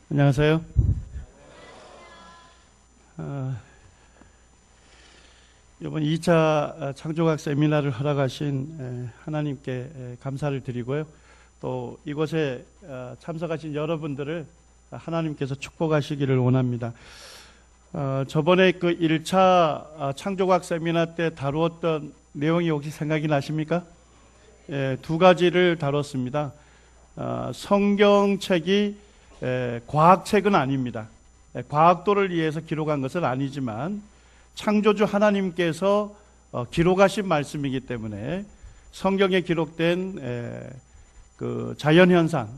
안녕하세요. 이번 2차 창조학 세미나를 허락하신 하나님께 감사를 드리고요. 또 이곳에 참석하신 여러분들을 하나님께서 축복하시기를 원합니다. 저번에 그 1차 창조학 세미나 때 다루었던 내용이 혹시 생각이 나십니까? 두 가지를 다뤘습니다. 성경책이 과학책은 아닙니다. 과학도를 위해서 기록한 것은 아니지만 창조주 하나님께서 기록하신 말씀이기 때문에 성경에 기록된 그 자연현상,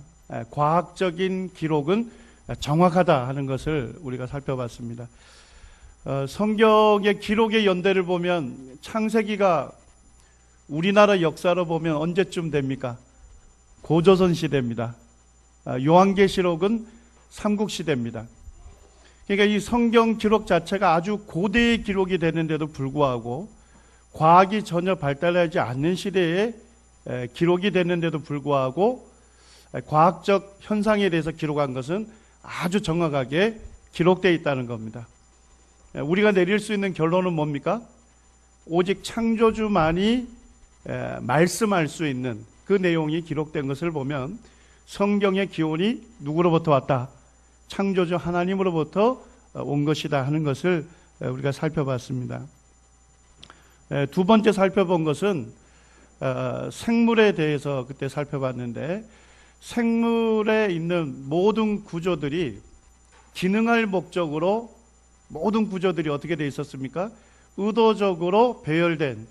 과학적인 기록은 정확하다 하는 것을 우리가 살펴봤습니다. 성경의 기록의 연대를 보면 창세기가 우리나라 역사로 보면 언제쯤 됩니까? 고조선 시대입니다. 요한계시록은 삼국시대입니다. 그러니까 이 성경 기록 자체가 아주 고대의 기록이 되는데도 불구하고 과학이 전혀 발달하지 않는 시대에 기록이 됐는데도 불구하고 과학적 현상에 대해서 기록한 것은 아주 정확하게 기록되어 있다는 겁니다. 우리가 내릴 수 있는 결론은 뭡니까? 오직 창조주만이 말씀할 수 있는 그 내용이 기록된 것을 보면 성경의 기원이 누구로부터 왔다? 창조주 하나님으로부터 온 것이다 하는 것을 우리가 살펴봤습니다. 두 번째 살펴본 것은 생물에 대해서 그때 살펴봤는데, 생물에 있는 모든 구조들이 기능할 목적으로 모든 구조들이 어떻게 되어 있었습니까? 의도적으로 배열된,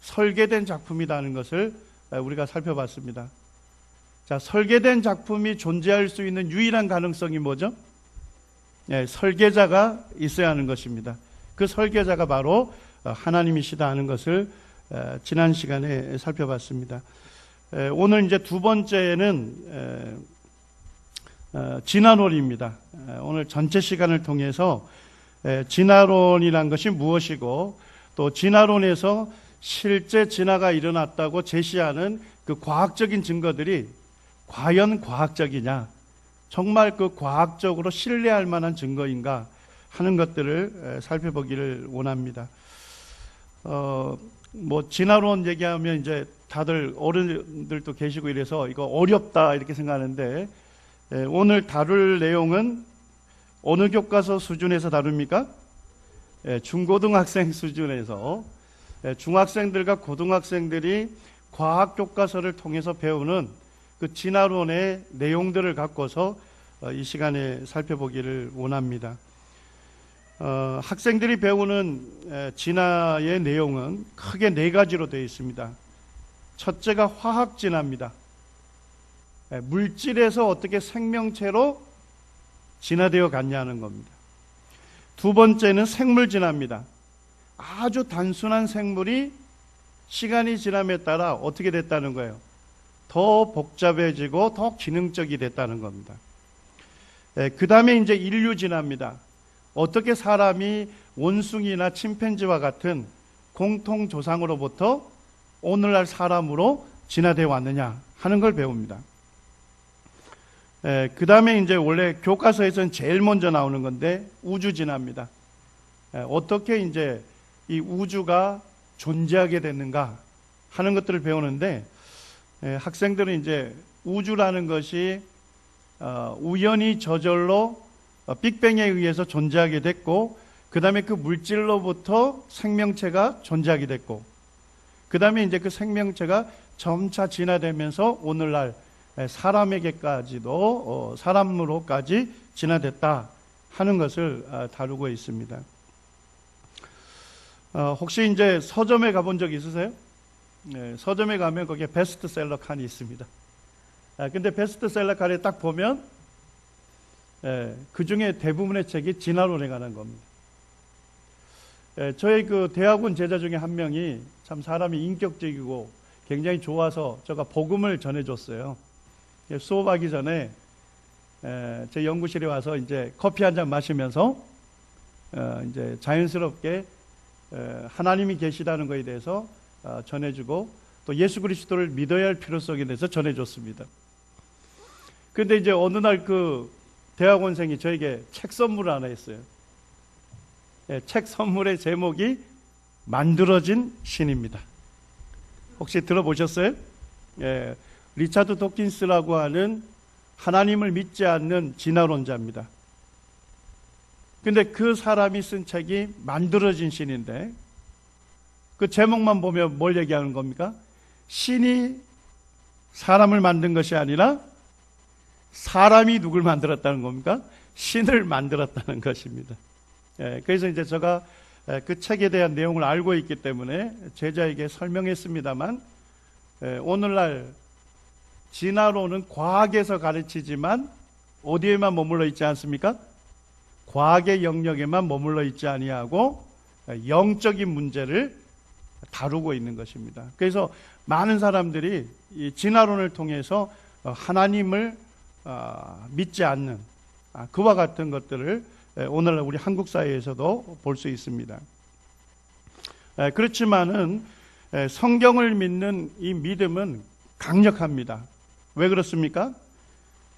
설계된 작품이라는 것을 우리가 살펴봤습니다. 자, 설계된 작품이 존재할 수 있는 유일한 가능성이 뭐죠? 설계자가 있어야 하는 것입니다. 그 설계자가 바로 하나님이시다 하는 것을 지난 시간에 살펴봤습니다. 오늘 이제 두 번째는 진화론입니다. 오늘 전체 시간을 통해서 진화론이란 것이 무엇이고, 또 진화론에서 실제 진화가 일어났다고 제시하는 그 과학적인 증거들이 과연 과학적이냐, 정말 그 과학적으로 신뢰할 만한 증거인가 하는 것들을 살펴보기를 원합니다. 진화론 얘기하면 이제 다들 어른들도 계시고 이래서 이거 어렵다 이렇게 생각하는데, 오늘 다룰 내용은 어느 교과서 수준에서 다룹니까? 중고등학생 수준에서, 중학생들과 고등학생들이 과학 교과서를 통해서 배우는 그 진화론의 내용들을 갖고서 이 시간에 살펴보기를 원합니다. 학생들이 배우는 진화의 내용은 크게 네 가지로 되어 있습니다. 첫째가 화학 진화입니다. 물질에서 어떻게 생명체로 진화되어 갔냐는 겁니다. 두 번째는 생물 진화입니다. 아주 단순한 생물이 시간이 지남에 따라 어떻게 됐다는 거예요? 더 복잡해지고 더 기능적이 됐다는 겁니다. 그 다음에 이제 인류 진화입니다. 어떻게 사람이 원숭이나 침팬지와 같은 공통 조상으로부터 오늘날 사람으로 진화되어 왔느냐 하는 걸 배웁니다. 그 다음에 이제 원래 교과서에서는 제일 먼저 나오는 건데 우주 진화입니다. 어떻게 이제 이 우주가 존재하게 됐는가 하는 것들을 배우는데, 학생들은 이제 우주라는 것이 우연히 저절로 빅뱅에 의해서 존재하게 됐고, 그 다음에 그 물질로부터 생명체가 존재하게 됐고, 그 다음에 이제 그 생명체가 점차 진화되면서 오늘날 사람에게까지도 사람으로까지 진화됐다 하는 것을 다루고 있습니다. 혹시 이제 서점에 가본 적 있으세요? 서점에 가면 거기에 베스트셀러 칸이 있습니다. 근데 베스트셀러 칸에 딱 보면 그 중에 대부분의 책이 진화론에 관한 겁니다. 저희 그 대학원 제자 중에 한 명이 참 사람이 인격적이고 굉장히 좋아서 제가 복음을 전해줬어요. 수업하기 전에 제 연구실에 와서 이제 커피 한 잔 마시면서 이제 자연스럽게 하나님이 계시다는 것에 대해서 전해주고, 또 예수 그리스도를 믿어야 할 필요성에 대해서 전해줬습니다. 그런데 이제 어느 날 그 대학원생이 저에게 책 선물을 하나 했어요. 책 선물의 제목이 만들어진 신입니다. 혹시 들어보셨어요? 리차드 도킨스라고 하는 하나님을 믿지 않는 진화론자입니다. 근데 그 사람이 쓴 책이 만들어진 신인데, 그 제목만 보면 뭘 얘기하는 겁니까? 신이 사람을 만든 것이 아니라 사람이 누굴 만들었다는 겁니까? 신을 만들었다는 것입니다. 그래서 이제 제가 그 책에 대한 내용을 알고 있기 때문에 제자에게 설명했습니다만, 오늘날 진화론은 과학에서 가르치지만 어디에만 머물러 있지 않습니까? 과학의 영역에만 머물러 있지 아니하고 영적인 문제를 다루고 있는 것입니다. 그래서 많은 사람들이 이 진화론을 통해서 하나님을 믿지 않는 그와 같은 것들을 오늘날 우리 한국 사회에서도 볼 수 있습니다. 그렇지만은 성경을 믿는 이 믿음은 강력합니다. 왜 그렇습니까?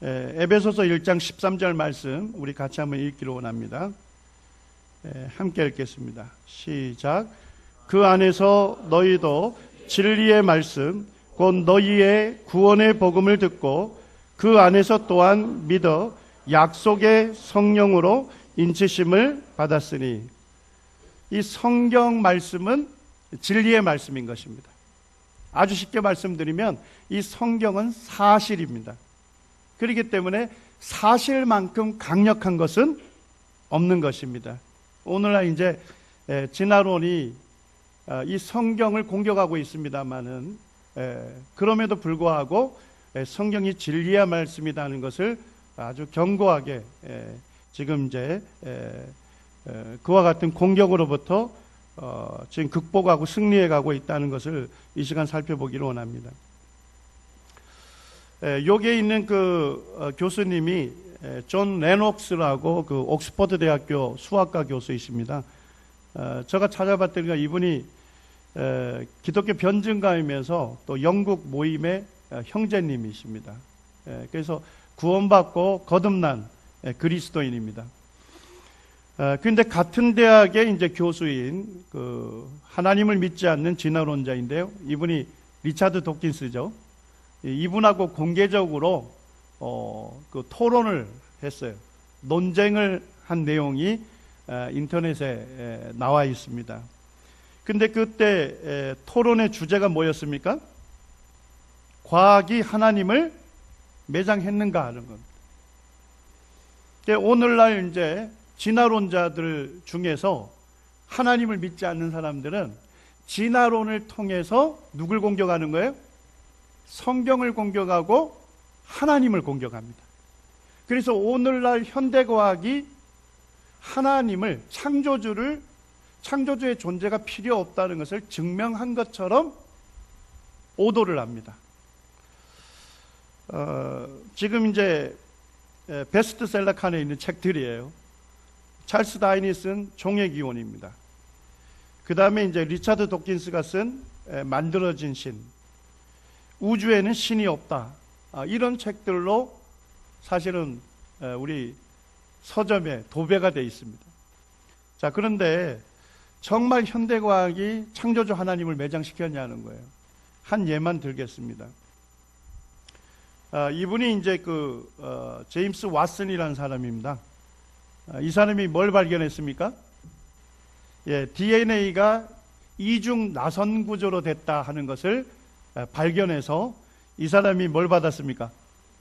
에베소서 1장 13절 말씀 우리 같이 한번 읽기로 원합니다. 함께 읽겠습니다. 시작. 그 안에서 너희도 진리의 말씀 곧 너희의 구원의 복음을 듣고 그 안에서 또한 믿어 약속의 성령으로 인치심을 받았으니, 이 성경 말씀은 진리의 말씀인 것입니다. 아주 쉽게 말씀드리면 이 성경은 사실입니다. 그렇기 때문에 사실만큼 강력한 것은 없는 것입니다. 오늘날 이제 진화론이 이 성경을 공격하고 있습니다만은, 그럼에도 불구하고 성경이 진리의 말씀이라는 것을 아주 견고하게 지금 이제 그와 같은 공격으로부터 지금 극복하고 승리해 가고 있다는 것을 이 시간 살펴보기를 원합니다. 여기에 있는 그 교수님이 존 레녹스라고 그 옥스퍼드 대학교 수학과 교수이십니다. 제가 찾아봤더니 이분이 기독교 변증가이면서 또 영국 모임의 형제님이십니다. 그래서 구원받고 거듭난 그리스도인입니다. 그런데 같은 대학의 이제 교수인 그 하나님을 믿지 않는 진화론자인데요. 이분이 리차드 도킨스죠. 이분하고 공개적으로 그 토론을 했어요. 논쟁을 한 내용이 인터넷에 나와 있습니다. 근데 그때 토론의 주제가 뭐였습니까? 과학이 하나님을 매장했는가 하는 겁니다. 오늘날 이제 진화론자들 중에서 하나님을 믿지 않는 사람들은 진화론을 통해서 누굴 공격하는 거예요? 성경을 공격하고 하나님을 공격합니다. 그래서 오늘날 현대과학이 하나님을, 창조주의 존재가 필요 없다는 것을 증명한 것처럼 오도를 합니다. 지금 이제 베스트셀러 칸에 있는 책들이에요. 찰스 다인이 쓴 종의 기원입니다. 그 다음에 이제 리차드 도킨스가 쓴 만들어진 신, 우주에는 신이 없다, 이런 책들로 사실은 우리 서점에 도배가 되어 있습니다. 자, 그런데 정말 현대과학이 창조주 하나님을 매장시켰냐는 거예요. 한 예만 들겠습니다. 이분이 이제 제임스 왓슨이라는 사람입니다. 이 사람이 뭘 발견했습니까? DNA가 이중 나선 구조로 됐다 하는 것을 발견해서 이 사람이 뭘 받았습니까?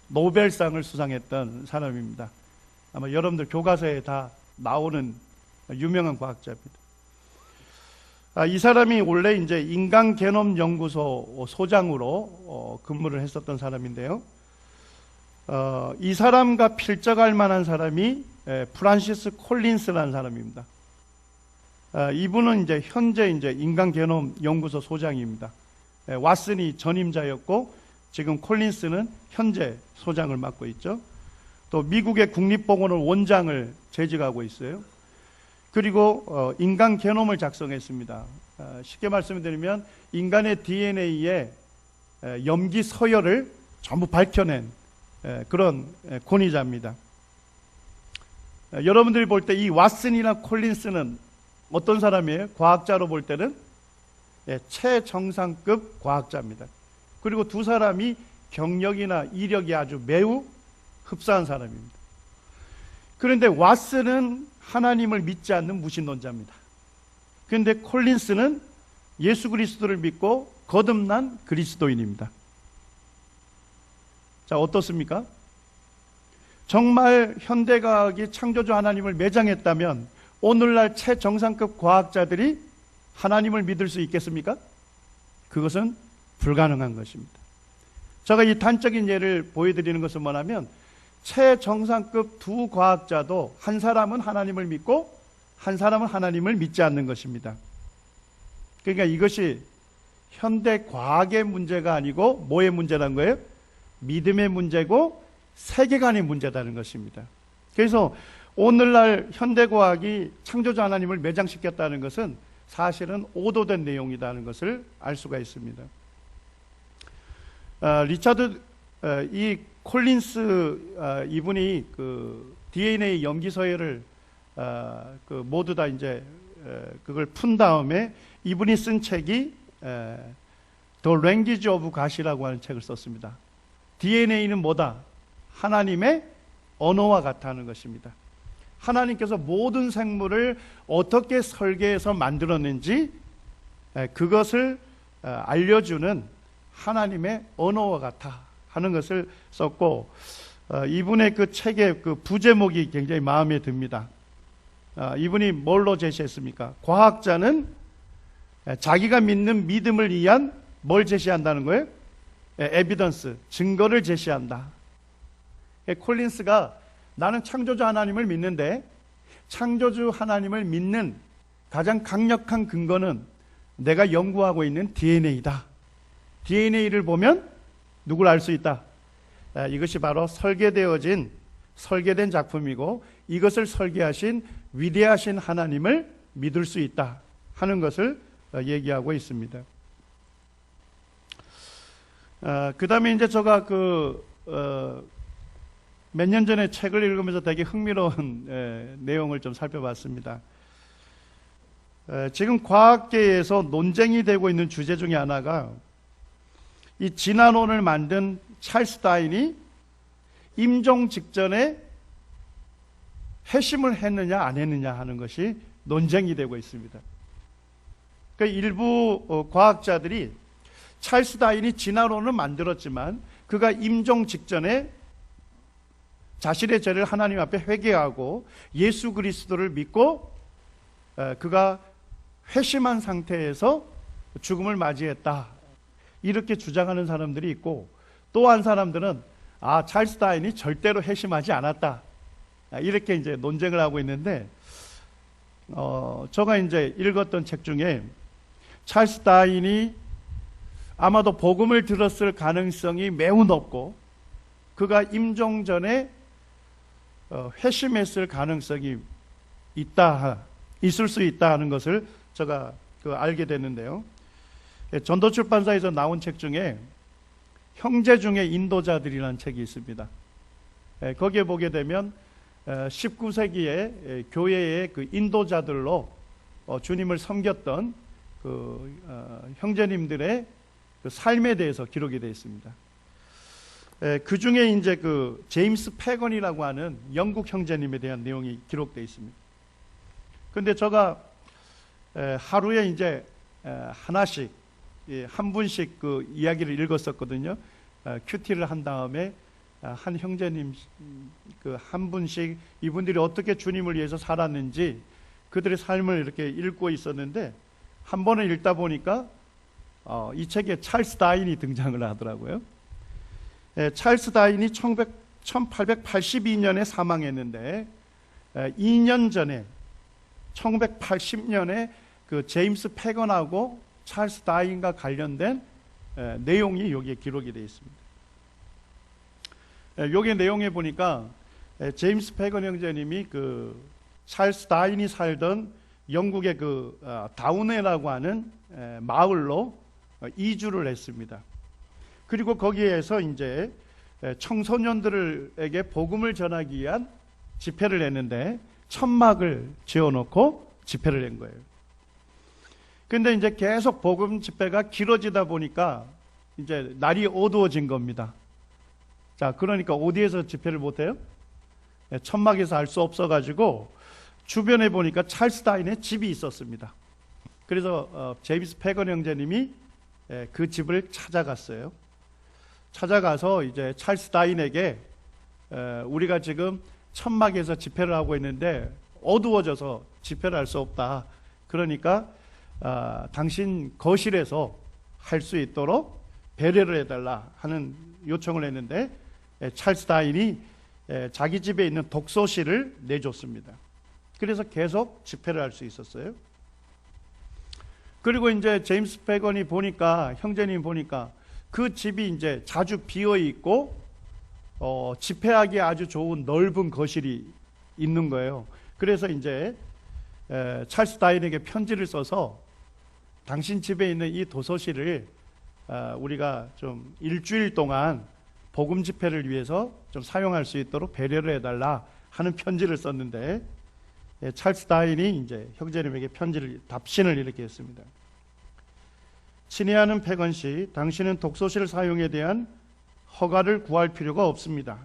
노벨상을 수상했던 사람입니다. 아마 여러분들 교과서에 다 나오는 유명한 과학자입니다. 이 사람이 원래 이제 인간 게놈 연구소 소장으로 근무를 했었던 사람인데요. 이 사람과 필적할 만한 사람이 프란시스 콜린스라는 사람입니다. 이분은 이제 현재 이제 인간 게놈 연구소 소장입니다. 왓슨이 전임자였고 지금 콜린스는 현재 소장을 맡고 있죠. 또 미국의 국립보건원 원장을 재직하고 있어요. 그리고 인간 게놈을 작성했습니다. 쉽게 말씀드리면 인간의 DNA의 염기 서열을 전부 밝혀낸 그런 권위자입니다. 여러분들이 볼 때 이 왓슨이나 콜린스는 어떤 사람이에요? 과학자로 볼 때는 최정상급 과학자입니다. 그리고 두 사람이 경력이나 이력이 아주 매우 흡사한 사람입니다. 그런데 왓슨은 하나님을 믿지 않는 무신론자입니다. 그런데 콜린스는 예수 그리스도를 믿고 거듭난 그리스도인입니다. 자, 어떻습니까? 정말 현대과학이 창조주 하나님을 매장했다면 오늘날 최정상급 과학자들이 하나님을 믿을 수 있겠습니까? 그것은 불가능한 것입니다. 제가 이 단적인 예를 보여드리는 것은 뭐냐면 최정상급 두 과학자도 한 사람은 하나님을 믿고 한 사람은 하나님을 믿지 않는 것입니다. 그러니까 이것이 현대 과학의 문제가 아니고 뭐의 문제라는 거예요? 믿음의 문제고 세계관의 문제라는 것입니다. 그래서 오늘날 현대과학이 창조주 하나님을 매장시켰다는 것은 사실은 오도된 내용이라는 것을 알 수가 있습니다. 리차드 이 콜린스 이분이 그 DNA 염기 서열을 그 모두 다 이제 그걸 푼 다음에 이분이 쓴 책이 The Language of God이라고 하는 책을 썼습니다. DNA는 뭐다? 하나님의 언어와 같다는 것입니다. 하나님께서 모든 생물을 어떻게 설계해서 만들었는지 그것을 알려주는 하나님의 언어와 같아 하는 것을 썼고, 이분의 그 책의 그 부제목이 굉장히 마음에 듭니다. 이분이 뭘로 제시했습니까? 과학자는 자기가 믿는 믿음을 위한 뭘 제시한다는 거예요? 에비던스, 증거를 제시한다. 콜린스가 나는 창조주 하나님을 믿는데 창조주 하나님을 믿는 가장 강력한 근거는 내가 연구하고 있는 DNA다. DNA를 보면 누굴 알 수 있다. 이것이 바로 설계된 작품이고 이것을 설계하신 위대하신 하나님을 믿을 수 있다 하는 것을 얘기하고 있습니다. 그 다음에 이제 제가 몇 년 전에 책을 읽으면서 되게 흥미로운 내용을 좀 살펴봤습니다. 지금 과학계에서 논쟁이 되고 있는 주제 중에 하나가 이 진화론을 만든 찰스 다윈이 임종 직전에 회심을 했느냐 안 했느냐 하는 것이 논쟁이 되고 있습니다. 그러니까 일부 과학자들이 찰스 다윈이 진화론을 만들었지만 그가 임종 직전에 자신의 죄를 하나님 앞에 회개하고 예수 그리스도를 믿고 그가 회심한 상태에서 죽음을 맞이했다, 이렇게 주장하는 사람들이 있고, 또 한 사람들은 찰스 다윈이 절대로 회심하지 않았다, 이렇게 이제 논쟁을 하고 있는데, 제가 이제 읽었던 책 중에 찰스 다윈이 아마도 복음을 들었을 가능성이 매우 높고 그가 임종 전에 회심했을 가능성이 있을 수 있다 하는 것을 제가 알게 됐는데요. 전도출판사에서 나온 책 중에 형제 중에 인도자들이라는 책이 있습니다. 거기에 보게 되면 19세기에 교회의 그 인도자들로 주님을 섬겼던 형제님들의 그 삶에 대해서 기록이 되어 있습니다. 그 중에 이제 그 제임스 패건이라고 하는 영국 형제님에 대한 내용이 기록되어 있습니다. 그런데 제가 하루에 이제 하나씩 한 분씩 그 이야기를 읽었었거든요. 큐티를 한 다음에 한 형제님 그 한 분씩 이분들이 어떻게 주님을 위해서 살았는지 그들의 삶을 이렇게 읽고 있었는데, 한 번을 읽다 보니까 이 책에 찰스 다윈이 등장을 하더라고요. 찰스 다윈이 1882년에 사망했는데 2년 전에 1980년에 그 제임스 패건하고 찰스 다윈과 관련된 내용이 여기에 기록이 되어 있습니다. 여기 내용에 보니까 제임스 패건 형제님이 그 찰스 다윈이 살던 영국의 그 다운해라고 하는 마을로 이주를 했습니다. 그리고 거기에서 이제 청소년들에게 복음을 전하기 위한 집회를 냈는데 천막을 지어놓고 집회를 낸 거예요. 근데 이제 계속 복음 집회가 길어지다 보니까 이제 날이 어두워진 겁니다. 자, 그러니까 어디에서 집회를 못해요? 천막에서 할 수 없어가지고 주변에 보니까 찰스 다인의 집이 있었습니다. 그래서 제임스 패건 형제님이 그 집을 찾아갔어요. 찾아가서 이제 찰스 다인에게 우리가 지금 천막에서 집회를 하고 있는데 어두워져서 집회를 할 수 없다. 그러니까 당신 거실에서 할 수 있도록 배려를 해달라 하는 요청을 했는데 찰스 다인이 자기 집에 있는 독서실을 내줬습니다. 그래서 계속 집회를 할 수 있었어요. 그리고 이제 제임스 패건이 보니까, 형제님 보니까 그 집이 이제 자주 비어 있고 집회하기 아주 좋은 넓은 거실이 있는 거예요. 그래서 이제 찰스 다인에게 편지를 써서 당신 집에 있는 이 도서실을 우리가 좀 일주일 동안 복음 집회를 위해서 좀 사용할 수 있도록 배려를 해달라 하는 편지를 썼는데 찰스 다인이 이제 형제님에게 답신을 이렇게 했습니다. 친애하는 패건 씨, 당신은 독서실 사용에 대한 허가를 구할 필요가 없습니다.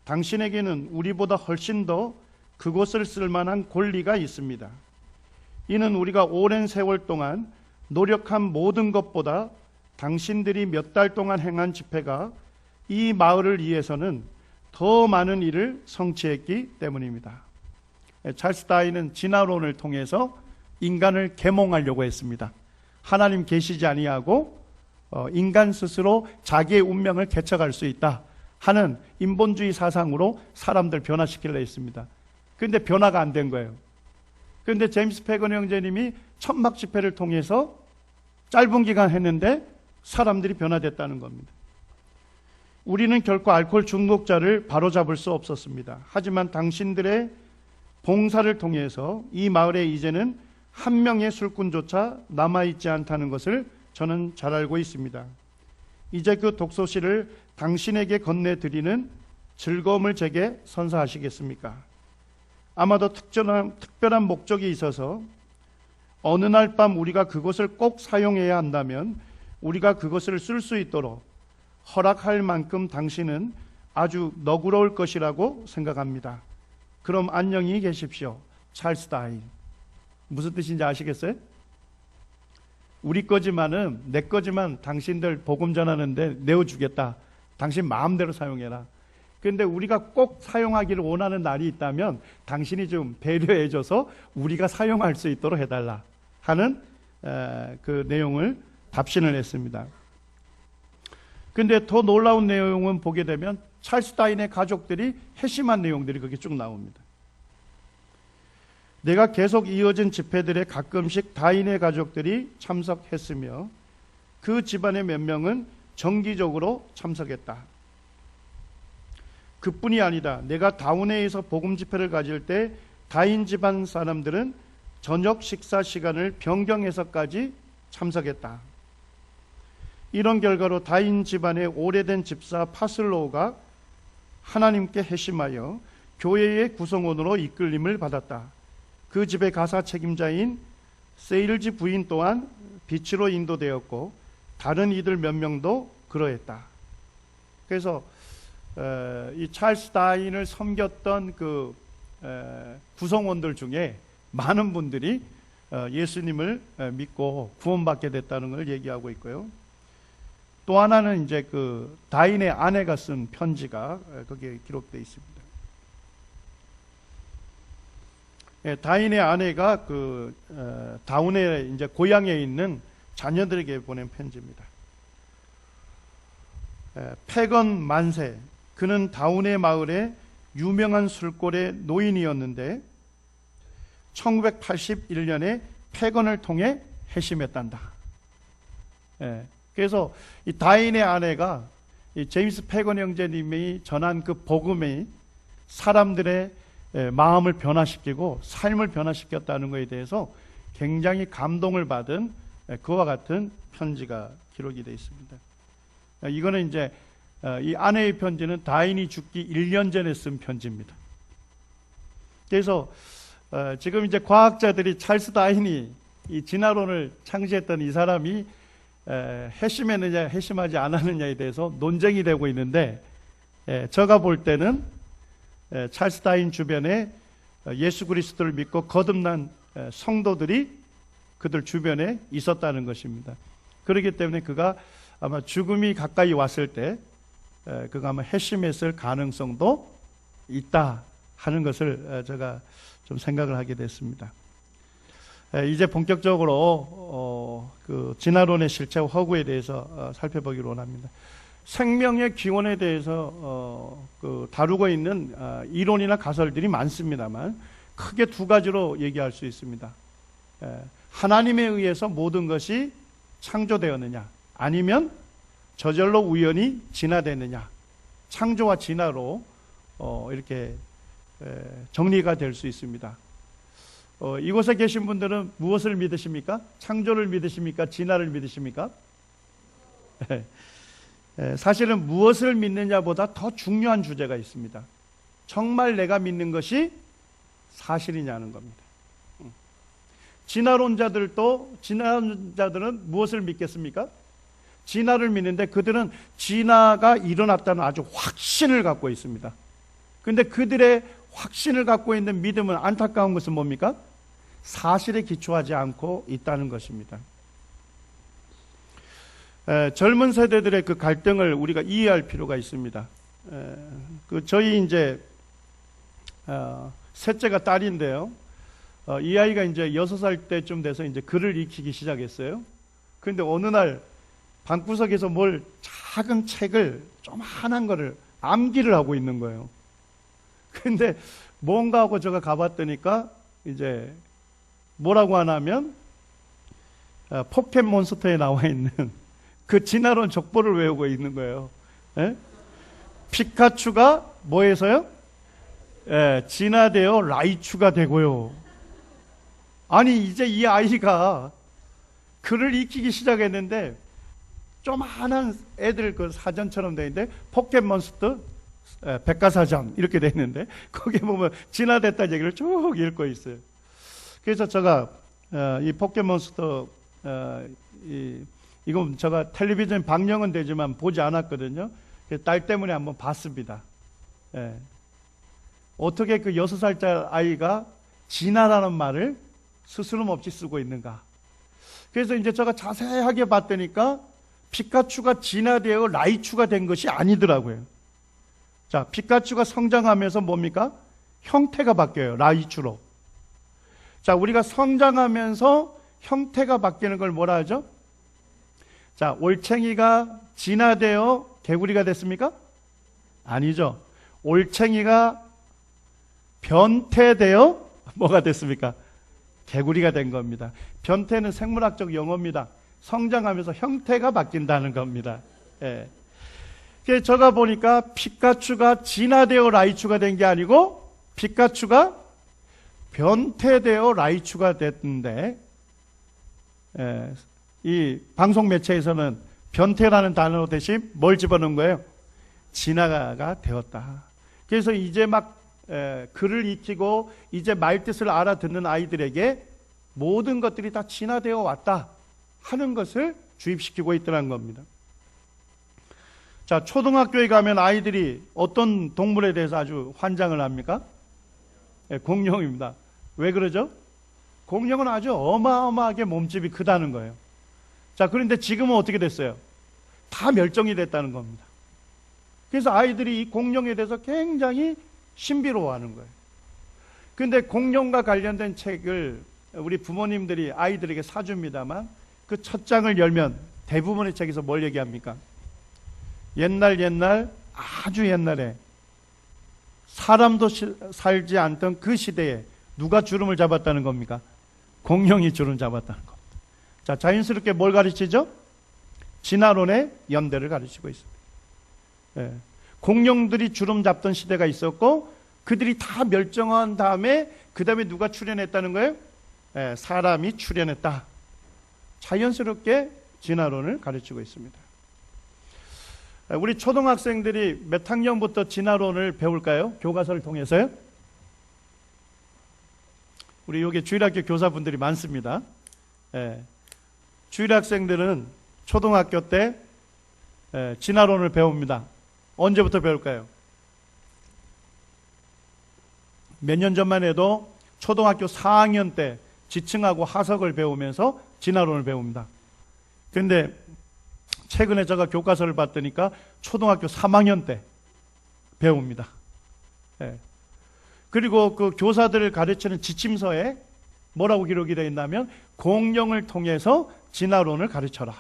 당신에게는 우리보다 훨씬 더 그곳을 쓸 만한 권리가 있습니다. 이는 우리가 오랜 세월 동안 노력한 모든 것보다 당신들이 몇 달 동안 행한 집회가 이 마을을 위해서는 더 많은 일을 성취했기 때문입니다. 찰스 다인은 진화론을 통해서 인간을 계몽하려고 했습니다. 하나님 계시지 아니하고 인간 스스로 자기의 운명을 개척할 수 있다 하는 인본주의 사상으로 사람들 변화시키려 했습니다. 그런데 변화가 안 된 거예요. 그런데 제임스 패건 형제님이 천막 집회를 통해서 짧은 기간 했는데 사람들이 변화됐다는 겁니다. 우리는 결코 알코올 중독자를 바로잡을 수 없었습니다. 하지만 당신들의 봉사를 통해서 이 마을에 이제는 한 명의 술꾼조차 남아있지 않다는 것을 저는 잘 알고 있습니다. 이제 그 독서실을 당신에게 건네드리는 즐거움을 제게 선사하시겠습니까? 아마도 특별한 목적이 있어서 어느 날 밤 우리가 그것을 꼭 사용해야 한다면 우리가 그것을 쓸 수 있도록 허락할 만큼 당신은 아주 너그러울 것이라고 생각합니다. 그럼 안녕히 계십시오. 찰스 다인. 무슨 뜻인지 아시겠어요? 우리 거지만은 내 거지만 당신들 복음 전하는데 내어주겠다. 당신 마음대로 사용해라. 그런데 우리가 꼭 사용하기를 원하는 날이 있다면 당신이 좀 배려해줘서 우리가 사용할 수 있도록 해달라 하는 그 내용을 답신을 했습니다. 그런데 더 놀라운 내용은 보게 되면 찰스 다인의 가족들이 회심한 내용들이 거기 쭉 나옵니다. 내가 계속 이어진 집회들에 가끔씩 다인의 가족들이 참석했으며 그 집안의 몇 명은 정기적으로 참석했다. 그뿐이 아니다. 내가 다운회에서 복음 집회를 가질 때 다인 집안 사람들은 저녁 식사 시간을 변경해서까지 참석했다. 이런 결과로 다인 집안의 오래된 집사 파슬로우가 하나님께 회심하여 교회의 구성원으로 이끌림을 받았다. 그 집의 가사 책임자인 세일즈 부인 또한 빛으로 인도되었고 다른 이들 몇 명도 그러했다. 그래서 이 찰스 다인을 섬겼던 그 구성원들 중에 많은 분들이 예수님을 믿고 구원받게 됐다는 걸 얘기하고 있고요. 또 하나는 이제 그 다인의 아내가 쓴 편지가 거기에 기록되어 있습니다. 다인의 아내가 그 다운의 이제 고향에 있는 자녀들에게 보낸 편지입니다. 패건 만세. 그는 다운의 마을의 유명한 술골의 노인이었는데 1981년에 패건을 통해 회심했단다. 그래서 이 다인의 아내가 이 제임스 패건 형제님이 전한 그 복음이 사람들의 마음을 변화시키고 삶을 변화시켰다는 것에 대해서 굉장히 감동을 받은 그와 같은 편지가 기록이 되어 있습니다. 이거는 이제 이 아내의 편지는 다인이 죽기 1년 전에 쓴 편지입니다. 그래서 지금 이제 과학자들이 찰스 다윈이 이 진화론을 창시했던 이 사람이 핵심했느냐 핵심하지 않았느냐에 대해서 논쟁이 되고 있는데, 제가 볼 때는 찰스 다윈 주변에 예수 그리스도를 믿고 거듭난 성도들이 그들 주변에 있었다는 것입니다. 그렇기 때문에 그가 아마 죽음이 가까이 왔을 때 그가 아마 핵심했을 가능성도 있다 하는 것을 제가 좀 생각을 하게 됐습니다. 이제 본격적으로 그 진화론의 실체와 허구에 대해서 살펴보기로 원합니다. 생명의 기원에 대해서 다루고 있는 이론이나 가설들이 많습니다만 크게 두 가지로 얘기할 수 있습니다. 하나님에 의해서 모든 것이 창조되었느냐, 아니면 저절로 우연히 진화되느냐. 창조와 진화로 이렇게 정리가 될 수 있습니다. 이곳에 계신 분들은 무엇을 믿으십니까? 창조를 믿으십니까? 진화를 믿으십니까? 사실은 무엇을 믿느냐보다 더 중요한 주제가 있습니다. 정말 내가 믿는 것이 사실이냐는 겁니다. 진화론자들은 무엇을 믿겠습니까? 진화를 믿는데 그들은 진화가 일어났다는 아주 확신을 갖고 있습니다. 그런데 그들의 확신을 갖고 있는 믿음은, 안타까운 것은 뭡니까? 사실에 기초하지 않고 있다는 것입니다. 젊은 세대들의 그 갈등을 우리가 이해할 필요가 있습니다. 저희 이제 셋째가 딸인데요. 이 아이가 이제 6살 때쯤 돼서 이제 글을 익히기 시작했어요. 그런데 어느 날 방구석에서 뭘 작은 책을 조그만한 거를 암기를 하고 있는 거예요. 근데 뭔가 하고 제가 가봤더니까 이제 뭐라고 하냐면 포켓몬스터에 나와 있는 그 진화론 족보를 외우고 있는 거예요. 피카츄가 뭐해서요? 진화되어 라이츄가 되고요. 아니 이제 이 아이가 글을 익히기 시작했는데 조그만한 애들 그 사전처럼 되어 있는데 포켓몬스터 백과사전 이렇게 되어 있는데 거기에 보면 진화됐다는 얘기를 쭉 읽고 있어요. 그래서 제가 이 포켓몬스터 이건 제가 텔레비전 방영은 되지만 보지 않았거든요. 딸 때문에 한번 봤습니다. 어떻게 그 6살짜리 아이가 진화라는 말을 스스럼없이 쓰고 있는가. 그래서 이제 제가 자세하게 봤더니까 피카츄가 진화되어 라이츄가 된 것이 아니더라고요. 자, 피카츄가 성장하면서 뭡니까? 형태가 바뀌어요. 라이츄로. 자, 우리가 성장하면서 형태가 바뀌는 걸 뭐라 하죠? 자, 올챙이가 진화되어 개구리가 됐습니까? 아니죠. 올챙이가 변태되어 뭐가 됐습니까? 개구리가 된 겁니다. 변태는 생물학적 용어입니다. 성장하면서 형태가 바뀐다는 겁니다. 그래서 제가 보니까 피카츄가 진화되어 라이츄가 된 게 아니고 피카츄가 변태되어 라이츄가 됐는데, 이 방송 매체에서는 변태라는 단어 대신 뭘 집어넣은 거예요? 진화가 되었다. 그래서 이제 막 글을 익히고 이제 말뜻을 알아듣는 아이들에게 모든 것들이 다 진화되어 왔다 하는 것을 주입시키고 있더라는 겁니다. 자, 초등학교에 가면 아이들이 어떤 동물에 대해서 아주 환장을 합니까? 공룡입니다. 왜 그러죠? 공룡은 아주 어마어마하게 몸집이 크다는 거예요. 자, 그런데 지금은 어떻게 됐어요? 다 멸종이 됐다는 겁니다. 그래서 아이들이 이 공룡에 대해서 굉장히 신비로워하는 거예요. 그런데 공룡과 관련된 책을 우리 부모님들이 아이들에게 사줍니다만 그 첫 장을 열면 대부분의 책에서 뭘 얘기합니까? 옛날 아주 옛날에 사람도 살지 않던 그 시대에 누가 주름을 잡았다는 겁니까? 공룡이 주름 잡았다는 겁니다. 자, 자연스럽게 뭘 가르치죠? 진화론의 연대를 가르치고 있습니다. 공룡들이 주름 잡던 시대가 있었고 그들이 다 멸종한 다음에 그 다음에 누가 출현했다는 거예요? 사람이 출현했다. 자연스럽게 진화론을 가르치고 있습니다. 우리 초등학생들이 몇 학년부터 진화론을 배울까요? 교과서를 통해서요? 우리 여기 주일학교 교사분들이 많습니다. 예. 주일학생들은 초등학교 때 진화론을 배웁니다. 언제부터 배울까요? 몇 년 전만 해도 초등학교 4학년 때 지층하고 하석을 배우면서 진화론을 배웁니다. 그런데 최근에 제가 교과서를 봤더니까 초등학교 3학년 때 배웁니다. 예. 그리고 그 교사들을 가르치는 지침서에 뭐라고 기록이 되어 있냐면 공룡을 통해서 진화론을 가르쳐라.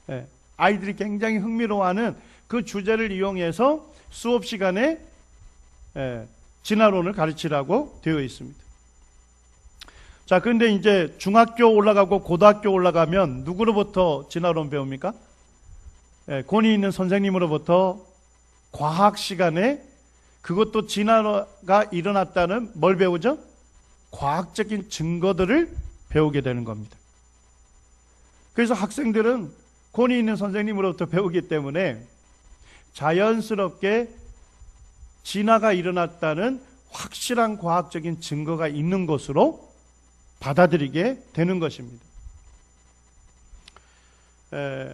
예. 아이들이 굉장히 흥미로워하는 그 주제를 이용해서 수업 시간에 진화론을 가르치라고 되어 있습니다. 자, 그런데 이제 중학교 올라가고 고등학교 올라가면 누구로부터 진화론 배웁니까? 권위 있는 선생님으로부터 과학 시간에 그것도 진화가 일어났다는 뭘 배우죠? 과학적인 증거들을 배우게 되는 겁니다. 그래서 학생들은 권위 있는 선생님으로부터 배우기 때문에 자연스럽게 진화가 일어났다는 확실한 과학적인 증거가 있는 것으로 받아들이게 되는 것입니다.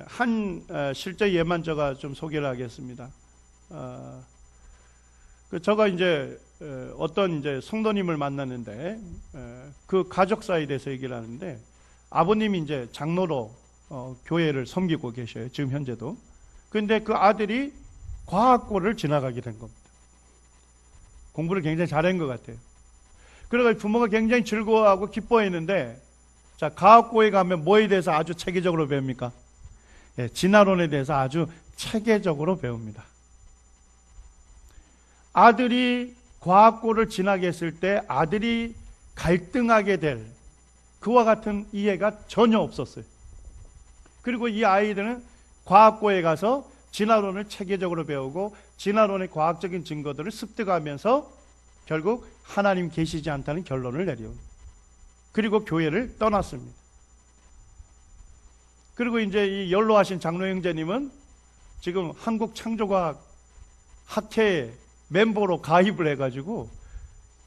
한 실제 예만 제가 좀 소개를 하겠습니다. 제가 이제 어떤 이제 성도님을 만났는데 그 가족 사이에 대해서 얘기를 하는데 아버님이 이제 장로로 교회를 섬기고 계셔요. 지금 현재도. 그런데 그 아들이 과학고를 지나가게 된 겁니다. 공부를 굉장히 잘한 것 같아요. 그래서 부모가 굉장히 즐거워하고 기뻐했는데, 자, 과학고에 가면 뭐에 대해서 아주 체계적으로 배웁니까? 예, 진화론에 대해서 아주 체계적으로 배웁니다. 아들이 과학고를 지나게 했을 때 아들이 갈등하게 될 그와 같은 이해가 전혀 없었어요. 그리고 이 아이들은 과학고에 가서 진화론을 체계적으로 배우고 진화론의 과학적인 증거들을 습득하면서 결국 하나님 계시지 않다는 결론을 내려옵니다. 그리고 교회를 떠났습니다. 그리고 이제 이 연로하신 장로 형제님은 지금 한국창조과학 학회 멤버로 가입을 해가지고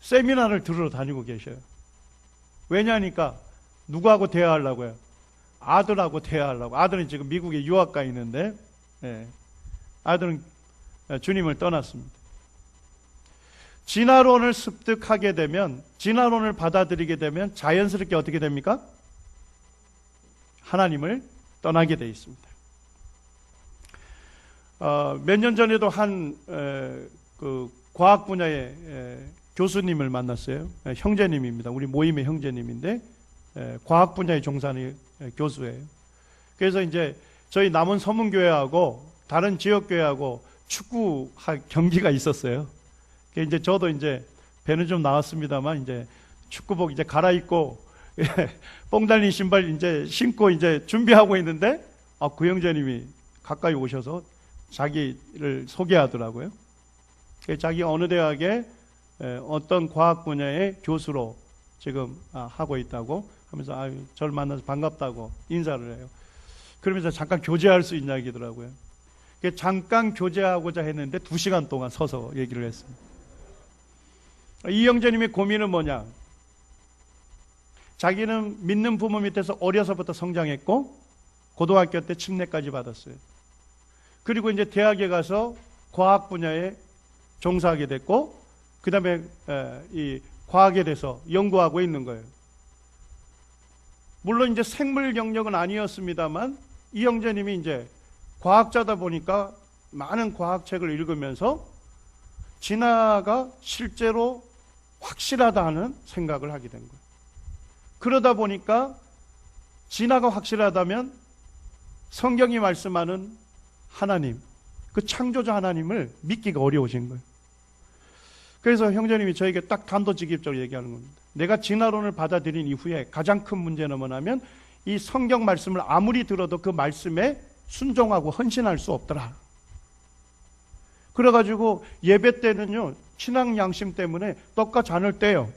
세미나를 들으러 다니고 계셔요. 왜냐하니까 누구하고 대화하려고요? 아들하고 대화하려고. 아들은 지금 미국에 유학가 있는데 아들은 주님을 떠났습니다. 진화론을 습득하게 되면, 진화론을 받아들이게 되면 자연스럽게 어떻게 됩니까? 하나님을 떠나게 되어 있습니다. 몇 년 전에도 한 그 과학 분야의 교수님을 만났어요. 형제님입니다. 우리 모임의 형제님인데 과학 분야에 종사하는 교수예요. 그래서 이제 저희 남원 서문교회하고 다른 지역교회하고 축구 경기가 있었어요. 이제 저도 이제 배는 좀 나왔습니다만 이제 축구복 이제 갈아입고 뽕 달린 신발 이제 신고 이제 준비하고 있는데 그 형제님이 가까이 오셔서 자기를 소개하더라고요. 자기 어느 대학에 어떤 과학 분야의 교수로 지금 하고 있다고 하면서 저를 만나서 반갑다고 인사를 해요. 그러면서 잠깐 교제할 수 있냐 얘기더라고요. 잠깐 교제하고자 했는데 2시간 동안 서서 얘기를 했습니다. 이 형제님의 고민은 뭐냐? 자기는 믿는 부모 밑에서 어려서부터 성장했고 고등학교 때 침례까지 받았어요. 그리고 이제 대학에 가서 과학 분야에 종사하게 됐고 그 다음에 이 과학에 대해서 연구하고 있는 거예요. 물론 이제 생물 영역은 아니었습니다만 이 형제님이 이제 과학자다 보니까 많은 과학책을 읽으면서 진화가 실제로 확실하다 하는 생각을 하게 된 거예요. 그러다 보니까 진화가 확실하다면 성경이 말씀하는 하나님, 그 창조자 하나님을 믿기가 어려우신 거예요. 그래서 형제님이 저에게 딱 단도직입적으로 얘기하는 겁니다. 내가 진화론을 받아들인 이후에 가장 큰 문제는 뭐냐면 이 성경 말씀을 아무리 들어도 그 말씀에 순종하고 헌신할 수 없더라. 그래가지고 예배 때는요, 신앙 양심 때문에 떡과 잔을 떼요.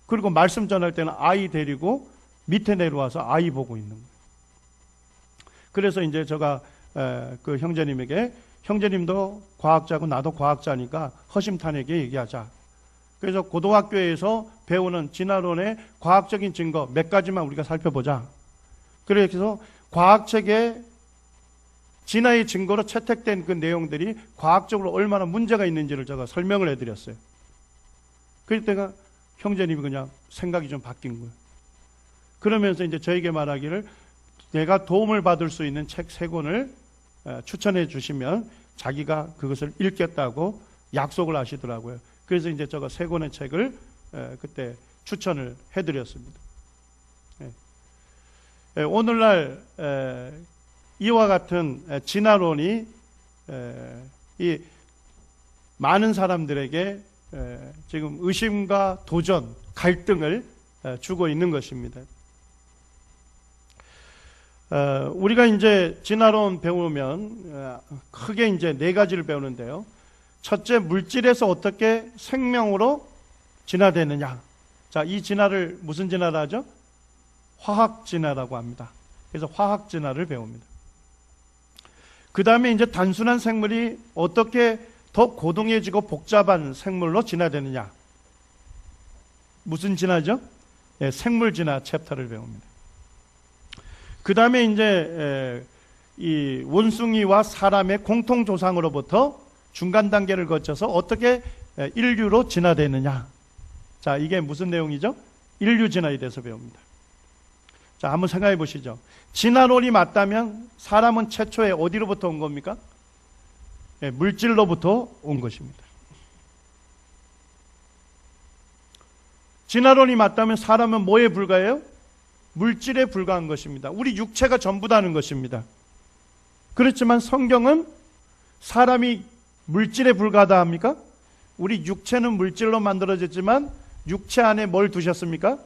그리고 말씀 전할 때는 아이 데리고 밑에 내려와서 아이 보고 있는 거예요. 그래서 이제 제가 그 형제님에게, 형제님도 과학자고 나도 과학자니까 허심탄회하게 얘기하자. 그래서 고등학교에서 배우는 진화론의 과학적인 증거 몇 가지만 우리가 살펴보자. 그래서 과학책에 진화의 증거로 채택된 그 내용들이 과학적으로 얼마나 문제가 있는지를 제가 설명을 해드렸어요. 그때가 형제님이 그냥 생각이 좀 바뀐 거예요. 그러면서 이제 저에게 말하기를 내가 도움을 받을 수 있는 책 3권을 추천해 주시면 자기가 그것을 읽겠다고 약속을 하시더라고요. 그래서 이제 제가 3권의 책을 그때 추천을 해드렸습니다. 오늘날 이와 같은 진화론이 이 많은 사람들에게 지금 의심과 도전, 갈등을 주고 있는 것입니다. 우리가 이제 진화론 배우면 크게 이제 4가지를 배우는데요. 첫째, 물질에서 어떻게 생명으로 진화되느냐. 자, 이 진화를 무슨 진화라 하죠? 화학 진화라고 합니다. 그래서 화학 진화를 배웁니다. 그 다음에 이제 단순한 생물이 어떻게 더 고동해지고 복잡한 생물로 진화되느냐. 무슨 진화죠? 생물 진화 챕터를 배웁니다. 그 다음에 이제 이 원숭이와 사람의 공통 조상으로부터 중간 단계를 거쳐서 어떻게 인류로 진화되느냐. 자, 이게 무슨 내용이죠? 인류 진화에 대해서 배웁니다. 자, 한번 생각해 보시죠. 진화론이 맞다면 사람은 최초에 어디로부터 온 겁니까? 물질로부터 온 것입니다. 진화론이 맞다면 사람은 뭐에 불과해요? 물질에 불과한 것입니다. 우리 육체가 전부다는 것입니다. 그렇지만 성경은 사람이 물질에 불과하다 합니까? 우리 육체는 물질로 만들어졌지만 육체 안에 뭘 두셨습니까?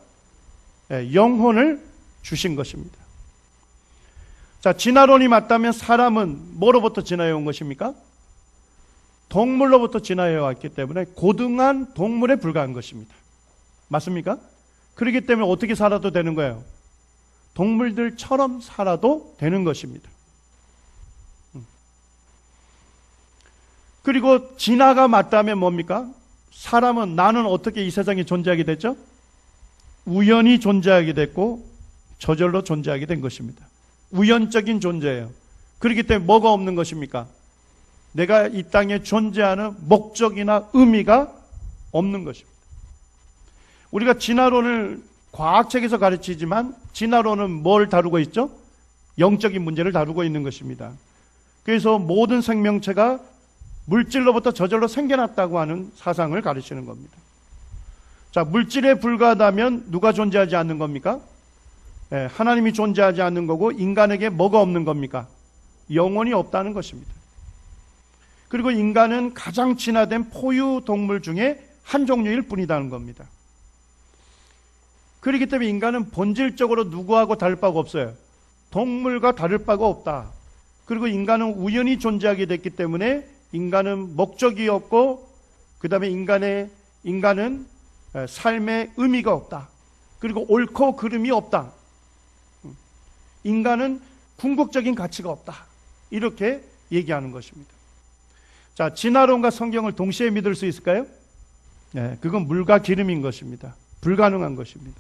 영혼을 주신 것입니다. 자, 진화론이 맞다면 사람은 뭐로부터 진화해 온 것입니까? 동물로부터 진화해 왔기 때문에 고등한 동물에 불과한 것입니다. 맞습니까? 그렇기 때문에 어떻게 살아도 되는 거예요? 동물들처럼 살아도 되는 것입니다. 그리고 진화가 맞다면 뭡니까? 사람은 나는 어떻게 이 세상에 존재하게 됐죠? 우연히 존재하게 됐고 저절로 존재하게 된 것입니다. 우연적인 존재예요. 그렇기 때문에 뭐가 없는 것입니까? 내가 이 땅에 존재하는 목적이나 의미가 없는 것입니다. 우리가 진화론을 과학책에서 가르치지만 진화론은 뭘 다루고 있죠? 영적인 문제를 다루고 있는 것입니다. 그래서 모든 생명체가 물질로부터 저절로 생겨났다고 하는 사상을 가르치는 겁니다. 자, 물질에 불과하다면 누가 존재하지 않는 겁니까? 하나님이 존재하지 않는 거고 인간에게 뭐가 없는 겁니까? 영혼이 없다는 것입니다. 그리고 인간은 가장 진화된 포유 동물 중에 한 종류일 뿐이라는 겁니다. 그렇기 때문에 인간은 본질적으로 누구하고 다를 바가 없어요. 동물과 다를 바가 없다. 그리고 인간은 우연히 존재하게 됐기 때문에 인간은 목적이 없고 그 다음에 인간은 삶의 의미가 없다. 그리고 옳고 그름이 없다. 인간은 궁극적인 가치가 없다. 이렇게 얘기하는 것입니다. 자, 진화론과 성경을 동시에 믿을 수 있을까요? 네, 그건 물과 기름인 것입니다. 불가능한 것입니다.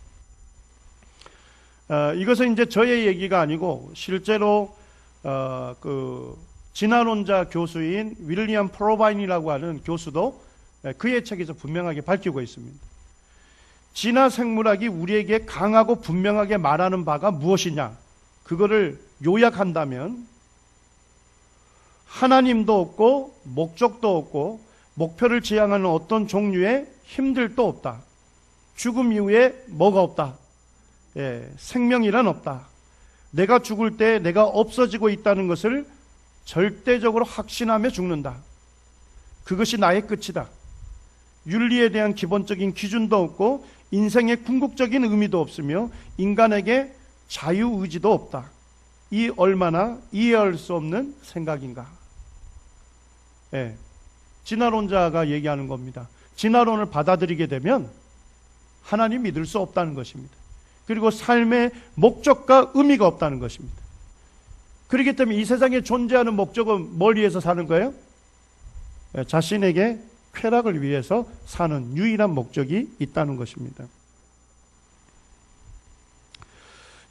이것은 이제 저의 얘기가 아니고 실제로 그 진화론자 교수인 윌리엄 프로바인이라고 하는 교수도 그의 책에서 분명하게 밝히고 있습니다. 진화 생물학이 우리에게 강하고 분명하게 말하는 바가 무엇이냐? 그거를 요약한다면 하나님도 없고 목적도 없고 목표를 지향하는 어떤 종류의 힘들도 없다. 죽음 이후에 뭐가 없다. 생명이란 없다. 내가 죽을 때 내가 없어지고 있다는 것을 절대적으로 확신하며 죽는다. 그것이 나의 끝이다. 윤리에 대한 기본적인 기준도 없고 인생의 궁극적인 의미도 없으며 인간에게 자유의지도 없다. 이 얼마나 이해할 수 없는 생각인가. 진화론자가 얘기하는 겁니다. 진화론을 받아들이게 되면 하나님 믿을 수 없다는 것입니다. 그리고 삶의 목적과 의미가 없다는 것입니다. 그렇기 때문에 이 세상에 존재하는 목적은 뭘 위해서 사는 거예요? 자신에게 쾌락을 위해서 사는 유일한 목적이 있다는 것입니다.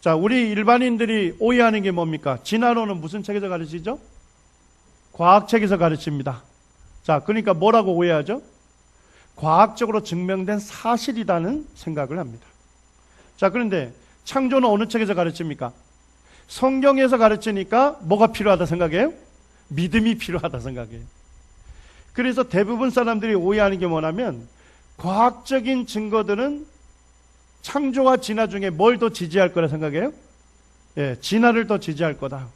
자, 우리 일반인들이 오해하는 게 뭡니까? 진화론은 무슨 책에서 가르치죠? 과학책에서 가르칩니다. 자, 그러니까 뭐라고 오해하죠? 과학적으로 증명된 사실이라는 생각을 합니다. 자, 그런데 창조는 어느 책에서 가르칩니까? 성경에서 가르치니까 뭐가 필요하다 생각해요? 믿음이 필요하다 생각해요. 그래서 대부분 사람들이 오해하는 게 뭐냐면 과학적인 증거들은 창조와 진화 중에 뭘 더 지지할 거라 생각해요? 예, 진화를 더 지지할 거다.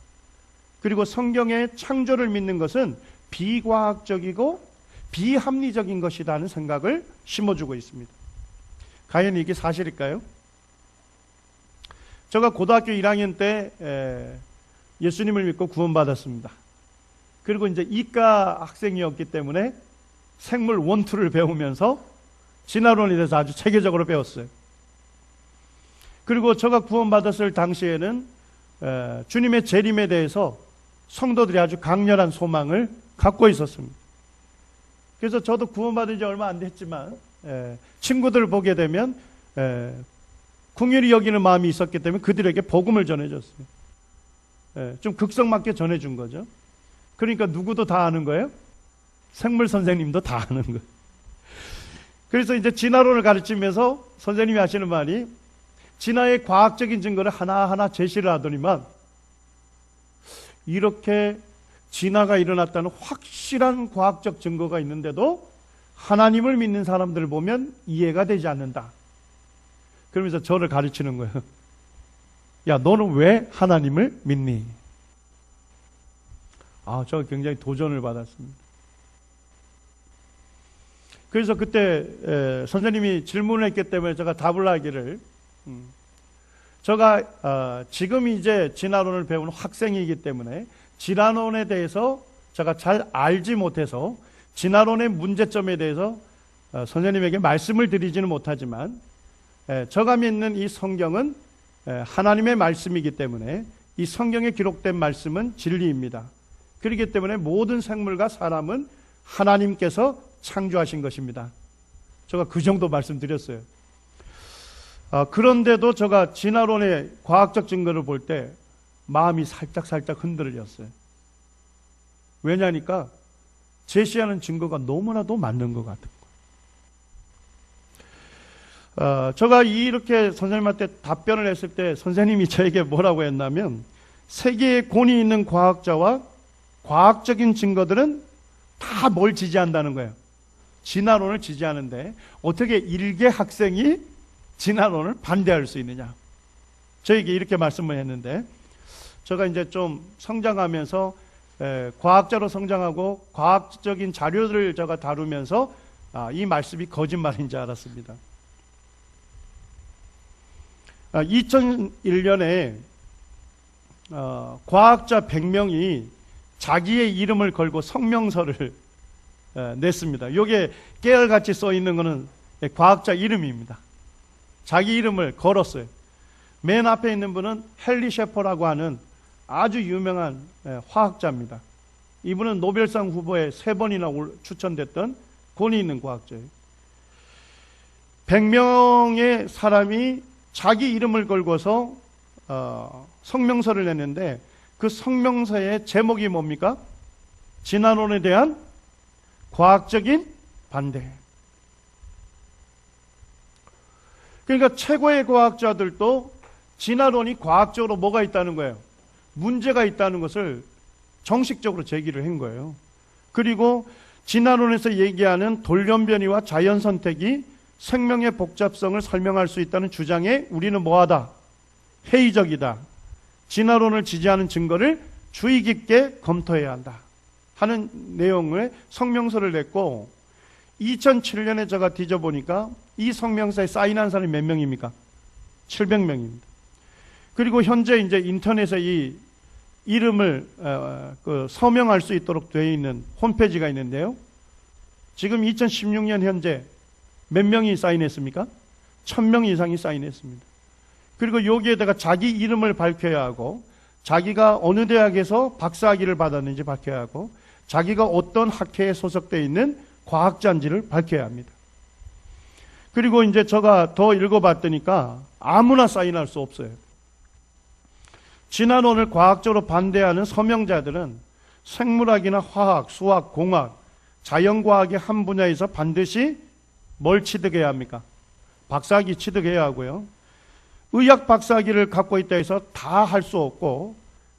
그리고 성경의 창조를 믿는 것은 비과학적이고 비합리적인 것이라는 생각을 심어주고 있습니다. 과연 이게 사실일까요? 제가 고등학교 1학년 때 예수님을 믿고 구원받았습니다. 그리고 이제 이과 학생이었기 때문에 생물 원투를 배우면서 진화론에 대해서 아주 체계적으로 배웠어요. 그리고 제가 구원받았을 당시에는 주님의 재림에 대해서 성도들이 아주 강렬한 소망을 갖고 있었습니다. 그래서 저도 구원받은 지 얼마 안 됐지만 친구들을 보게 되면 긍휼히 여기는 마음이 있었기 때문에 그들에게 복음을 전해줬어요. 좀 극성맞게 전해준 거죠. 그러니까 누구도 다 아는 거예요? 생물 선생님도 다 아는 거예요. 그래서 이제 진화론을 가르치면서 선생님이 하시는 말이 진화의 과학적인 증거를 하나하나 제시를 하더니만 이렇게 진화가 일어났다는 확실한 과학적 증거가 있는데도 하나님을 믿는 사람들을 보면 이해가 되지 않는다. 그러면서 저를 가르치는 거예요. 야, 너는 왜 하나님을 믿니? 저 굉장히 도전을 받았습니다. 그래서 그때 선생님이 질문을 했기 때문에 제가 답을 하기를 제가 지금 이제 진화론을 배우는 학생이기 때문에 진화론에 대해서 제가 잘 알지 못해서 진화론의 문제점에 대해서 선생님에게 말씀을 드리지는 못하지만 제가 믿는 이 성경은 하나님의 말씀이기 때문에 이 성경에 기록된 말씀은 진리입니다. 그렇기 때문에 모든 생물과 사람은 하나님께서 창조하신 것입니다. 제가 그 정도 말씀드렸어요. 그런데도 제가 진화론의 과학적 증거를 볼 때 마음이 살짝 흔들렸어요. 왜냐니까 제시하는 증거가 너무나도 맞는 것 같은 거예요. 제가 이렇게 선생님한테 답변을 했을 때 선생님이 저에게 뭐라고 했냐면 세계에 권위 있는 과학자와 과학적인 증거들은 다 뭘 지지한다는 거예요. 진화론을 지지하는데 어떻게 일개 학생이 진화론을 반대할 수 있느냐. 저에게 이렇게 말씀을 했는데 제가 이제 좀 성장하면서 과학자로 성장하고 과학적인 자료들을 제가 다루면서 이 말씀이 거짓말인 줄 알았습니다. 2001년에 과학자 100명이 자기의 이름을 걸고 성명서를 냈습니다. 이게 깨알같이 써 있는 것은 과학자 이름입니다. 자기 이름을 걸었어요. 맨 앞에 있는 분은 헨리 셰퍼라고 하는 아주 유명한 화학자입니다. 이분은 노벨상 후보에 3번이나 추천됐던 권위 있는 과학자예요. 100명의 사람이 자기 이름을 걸고서 성명서를 냈는데 그 성명서의 제목이 뭡니까? 진화론에 대한 과학적인 반대. 그러니까 최고의 과학자들도 진화론이 과학적으로 뭐가 있다는 거예요? 문제가 있다는 것을 정식적으로 제기를 한 거예요. 그리고 진화론에서 얘기하는 돌연변이와 자연선택이 생명의 복잡성을 설명할 수 있다는 주장에 우리는 뭐하다? 회의적이다. 진화론을 지지하는 증거를 주의 깊게 검토해야 한다 하는 내용의 성명서를 냈고 2007년에 제가 뒤져보니까 이 성명서에 사인한 사람이 몇 명입니까? 700명입니다. 그리고 현재 이제 인터넷에 이 이름을 서명할 수 있도록 되어 있는 홈페이지가 있는데요. 지금 2016년 현재 몇 명이 사인했습니까? 1000명 이상이 사인했습니다. 그리고 여기에다가 자기 이름을 밝혀야 하고 자기가 어느 대학에서 박사학위를 받았는지 밝혀야 하고 자기가 어떤 학회에 소속되어 있는 과학자인지를 밝혀야 합니다. 그리고 이제 제가 더 읽어봤더니까 아무나 사인할 수 없어요. 진화론을 과학적으로 반대하는 서명자들은 생물학이나 화학, 수학, 공학, 자연과학의 한 분야에서 반드시 뭘 취득해야 합니까? 박사학위 취득해야 하고요. 의학 박사학위를 갖고 있다 해서 다 할 수 없고,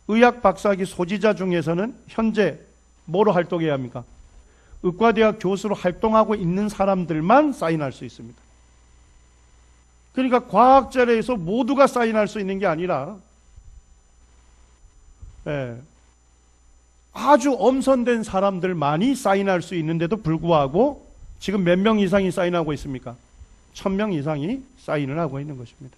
의학 박사학위 소지자 중에서는 현재 뭐로 활동해야 합니까? 의과대학 교수로 활동하고 있는 사람들만 사인할 수 있습니다. 그러니까 과학자료에서 모두가 사인할 수 있는 게 아니라 아주 엄선된 사람들만이 사인할 수 있는데도 불구하고 지금 몇 명 이상이 사인하고 있습니까? 1000명 이상이 사인을 하고 있는 것입니다.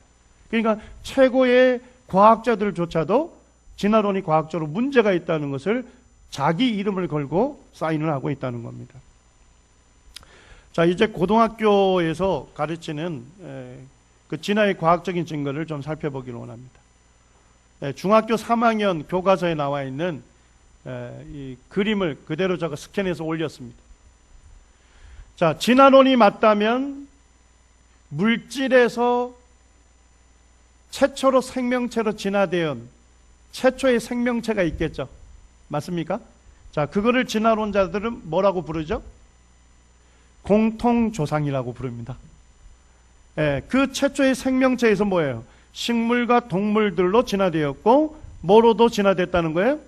그러니까 최고의 과학자들조차도 진화론이 과학적으로 문제가 있다는 것을 자기 이름을 걸고 사인을 하고 있다는 겁니다. 자, 이제 고등학교에서 가르치는 그 진화의 과학적인 증거를 좀 살펴보기를 원합니다. 중학교 3학년 교과서에 나와 있는 이 그림을 그대로 제가 스캔해서 올렸습니다. 자, 진화론이 맞다면 물질에서 최초로 생명체로 진화되은 최초의 생명체가 있겠죠. 맞습니까? 자, 그거를 진화론자들은 뭐라고 부르죠? 공통조상이라고 부릅니다. 그 최초의 생명체에서 뭐예요? 식물과 동물들로 진화되었고 뭐로도 진화됐다는 거예요?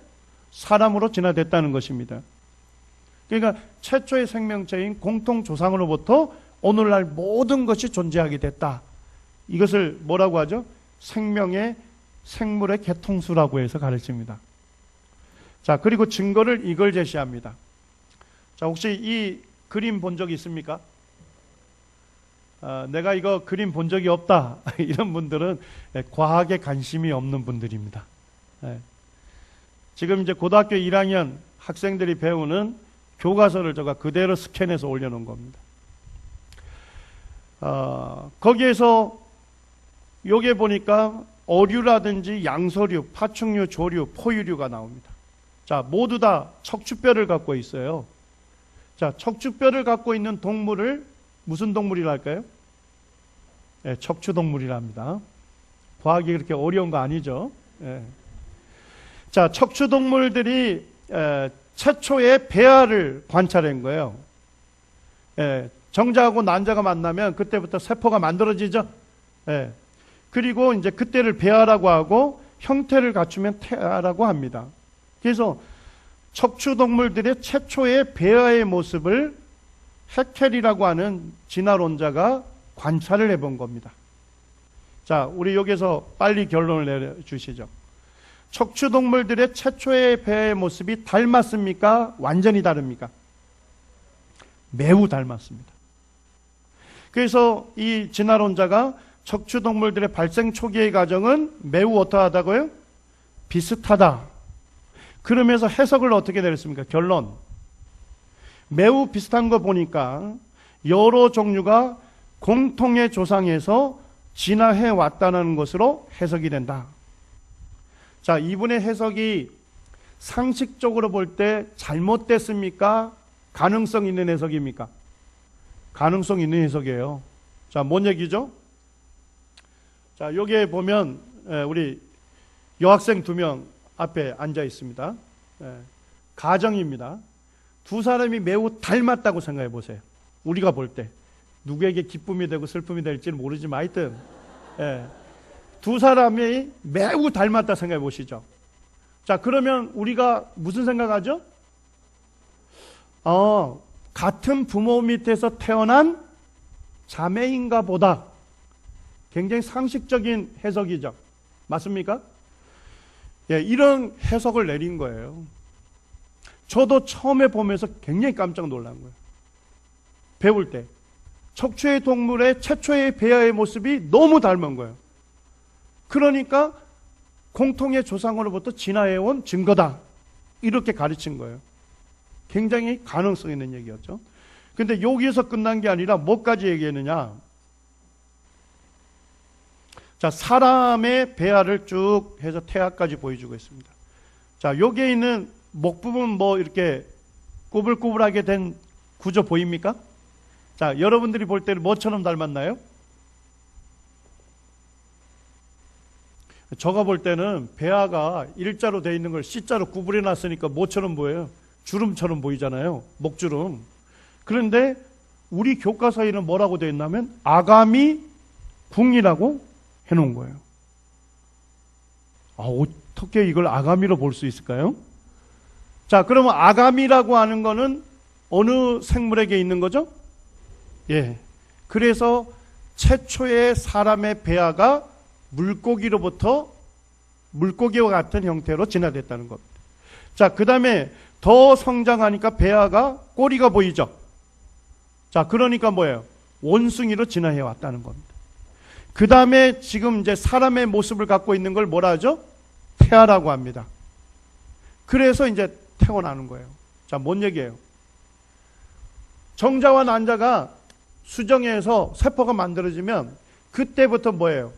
사람으로 진화됐다는 것입니다. 그러니까 최초의 생명체인 공통조상으로부터 오늘날 모든 것이 존재하게 됐다. 이것을 뭐라고 하죠? 생물의 개통수라고 해서 가르칩니다. 자, 그리고 증거를 이걸 제시합니다. 자, 혹시 이 그림 본 적 있습니까? 내가 이거 그림 본 적이 없다. 이런 분들은 과학에 관심이 없는 분들입니다. 지금 이제 고등학교 1학년 학생들이 배우는 교과서를 제가 그대로 스캔해서 올려놓은 겁니다. 거기에서 요게 보니까 어류라든지 양서류, 파충류, 조류, 포유류가 나옵니다. 자, 모두 다 척추뼈를 갖고 있어요. 자, 척추뼈를 갖고 있는 동물을 무슨 동물이라 할까요? 척추동물이라 합니다. 과학이 그렇게 어려운 거 아니죠. 자, 척추동물들이 최초의 배아를 관찰한 거예요. 정자하고 난자가 만나면 그때부터 세포가 만들어지죠. 그리고 이제 그때를 배아라고 하고 형태를 갖추면 태아라고 합니다. 그래서 척추동물들의 최초의 배아의 모습을 해켈이라고 하는 진화론자가 관찰을 해본 겁니다. 자, 우리 여기서 빨리 결론을 내려주시죠. 척추동물들의 최초의 배아의 모습이 닮았습니까? 완전히 다릅니까? 매우 닮았습니다. 그래서 이 진화론자가 척추동물들의 발생 초기의 과정은 매우 어떠하다고요? 비슷하다. 그러면서 해석을 어떻게 내렸습니까? 결론. 매우 비슷한 거 보니까 여러 종류가 공통의 조상에서 진화해 왔다는 것으로 해석이 된다. 자, 이분의 해석이 상식적으로 볼 때 잘못됐습니까? 가능성 있는 해석입니까? 가능성 있는 해석이에요. 자, 뭔 얘기죠? 자, 여기에 보면 우리 여학생 2명 앞에 앉아 있습니다. 가정입니다. 두 사람이 매우 닮았다고 생각해 보세요. 우리가 볼 때 누구에게 기쁨이 되고 슬픔이 될지는 모르지만 하여튼 두 사람이 매우 닮았다 생각해 보시죠. 자, 그러면 우리가 무슨 생각하죠? 같은 부모 밑에서 태어난 자매인가 보다. 굉장히 상식적인 해석이죠. 맞습니까? 이런 해석을 내린 거예요. 저도 처음에 보면서 굉장히 깜짝 놀란 거예요. 배울 때. 척추의 동물의 최초의 배아의 모습이 너무 닮은 거예요. 그러니까 공통의 조상으로부터 진화해온 증거다. 이렇게 가르친 거예요. 굉장히 가능성 있는 얘기였죠. 근데 여기에서 끝난 게 아니라 뭐까지 얘기했느냐. 자, 사람의 배아를 쭉 해서 태아까지 보여주고 있습니다. 자, 여기에 있는 목 부분 뭐 이렇게 꾸불꾸불하게 된 구조 보입니까? 자, 여러분들이 볼 때는 뭐처럼 닮았나요? 제가 볼 때는 배아가 일자로 되어 있는 걸 C자로 구부려 놨으니까 뭐처럼 보여요? 주름처럼 보이잖아요. 목주름. 그런데 우리 교과서에는 뭐라고 되어 있냐면 아가미 궁이라고 해놓은 거예요. 어떻게 이걸 아가미로 볼 수 있을까요? 자, 그러면 아가미라고 하는 거는 어느 생물에게 있는 거죠? 예. 그래서 최초의 사람의 배아가 물고기로부터 물고기와 같은 형태로 진화됐다는 겁니다. 자, 그 다음에 더 성장하니까 배아가 꼬리가 보이죠? 자, 그러니까 뭐예요? 원숭이로 진화해 왔다는 겁니다. 그 다음에 지금 이제 사람의 모습을 갖고 있는 걸 뭐라 하죠? 태아라고 합니다. 그래서 이제 태어나는 거예요. 자, 뭔 얘기예요? 정자와 난자가 수정해서 세포가 만들어지면 그때부터 뭐예요?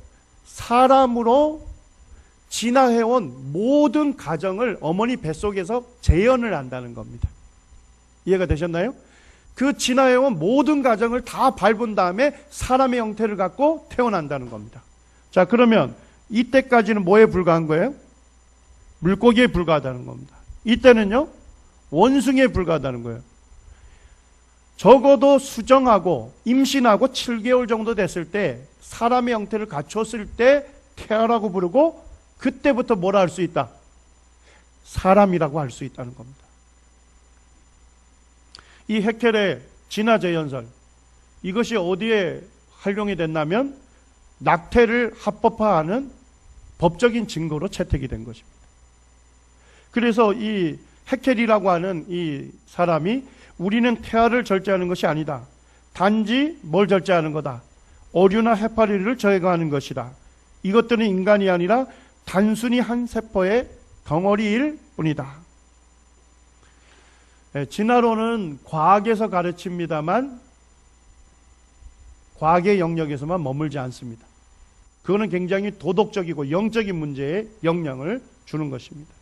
사람으로 진화해온 모든 가정을 어머니 뱃속에서 재현을 한다는 겁니다. 이해가 되셨나요? 그 진화해온 모든 가정을 다 밟은 다음에 사람의 형태를 갖고 태어난다는 겁니다. 자, 그러면 이때까지는 뭐에 불과한 거예요? 물고기에 불과하다는 겁니다. 이때는요, 원숭이에 불과하다는 거예요. 적어도 수정하고 임신하고 7개월 정도 됐을 때 사람의 형태를 갖췄을 때 태아라고 부르고 그때부터 뭐라 할 수 있다? 사람이라고 할 수 있다는 겁니다. 이 해켈의 진화재현설, 이것이 어디에 활용이 됐냐면 낙태를 합법화하는 법적인 증거로 채택이 된 것입니다. 그래서 이 해켈이라고 하는 이 사람이 우리는 태아를 절제하는 것이 아니다. 단지 뭘 절제하는 거다? 어류나 해파리를 제거하는 것이다. 이것들은 인간이 아니라 단순히 한 세포의 덩어리일 뿐이다. 진화론은 과학에서 가르칩니다만 과학의 영역에서만 머물지 않습니다. 그거는 굉장히 도덕적이고 영적인 문제에 영향을 주는 것입니다.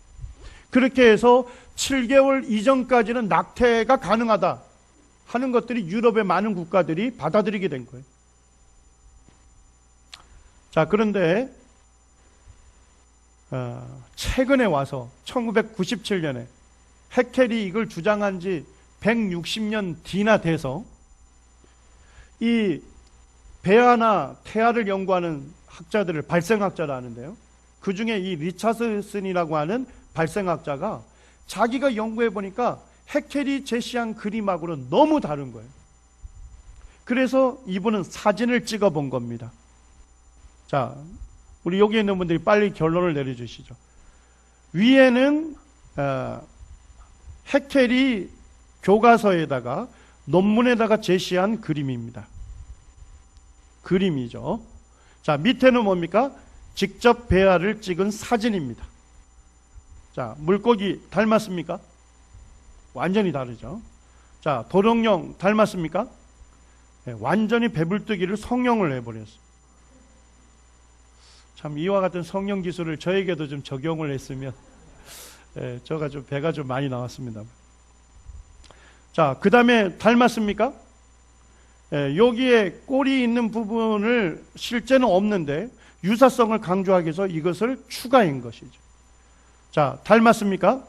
그렇게 해서 7개월 이전까지는 낙태가 가능하다 하는 것들이 유럽의 많은 국가들이 받아들이게 된 거예요. 자, 그런데 최근에 와서 1997년에 해켈이 이걸 주장한 지 160년 뒤나 돼서 이 배아나 태아를 연구하는 학자들을 발생학자라 하는데요. 그 중에 이 리차드슨이라고 하는 발생학자가 자기가 연구해 보니까 해켈이 제시한 그림하고는 너무 다른 거예요. 그래서 이분은 사진을 찍어 본 겁니다. 자, 우리 여기 있는 분들이 빨리 결론을 내려주시죠. 위에는 해켈이 교과서에다가 논문에다가 제시한 그림입니다. 그림이죠. 자, 밑에는 뭡니까? 직접 배아를 찍은 사진입니다. 자, 물고기 닮았습니까? 완전히 다르죠. 자, 도롱뇽 닮았습니까? 네, 완전히 배불뚝이를 성형을 해버렸어요. 참 이와 같은 성형 기술을 저에게도 좀 적용을 했으면 저가 좀 배가 좀 많이 나왔습니다. 자, 그 다음에 닮았습니까? 여기에 꼬리 있는 부분을 실제는 없는데 유사성을 강조하기 위해서 이것을 추가한 것이죠. 자, 닮았습니까?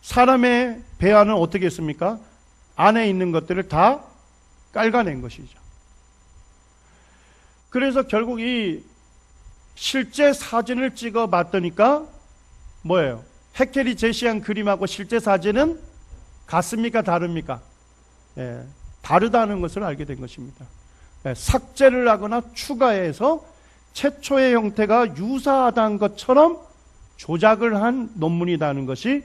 사람의 배아는 어떻게 했습니까? 안에 있는 것들을 다 깔아낸 것이죠. 그래서 결국 이 실제 사진을 찍어 봤더니까 뭐예요? 해켈이 제시한 그림하고 실제 사진은 같습니까? 다릅니까? 다르다는 것을 알게 된 것입니다. 삭제를 하거나 추가해서 최초의 형태가 유사하다는 것처럼 조작을 한 논문이라는 것이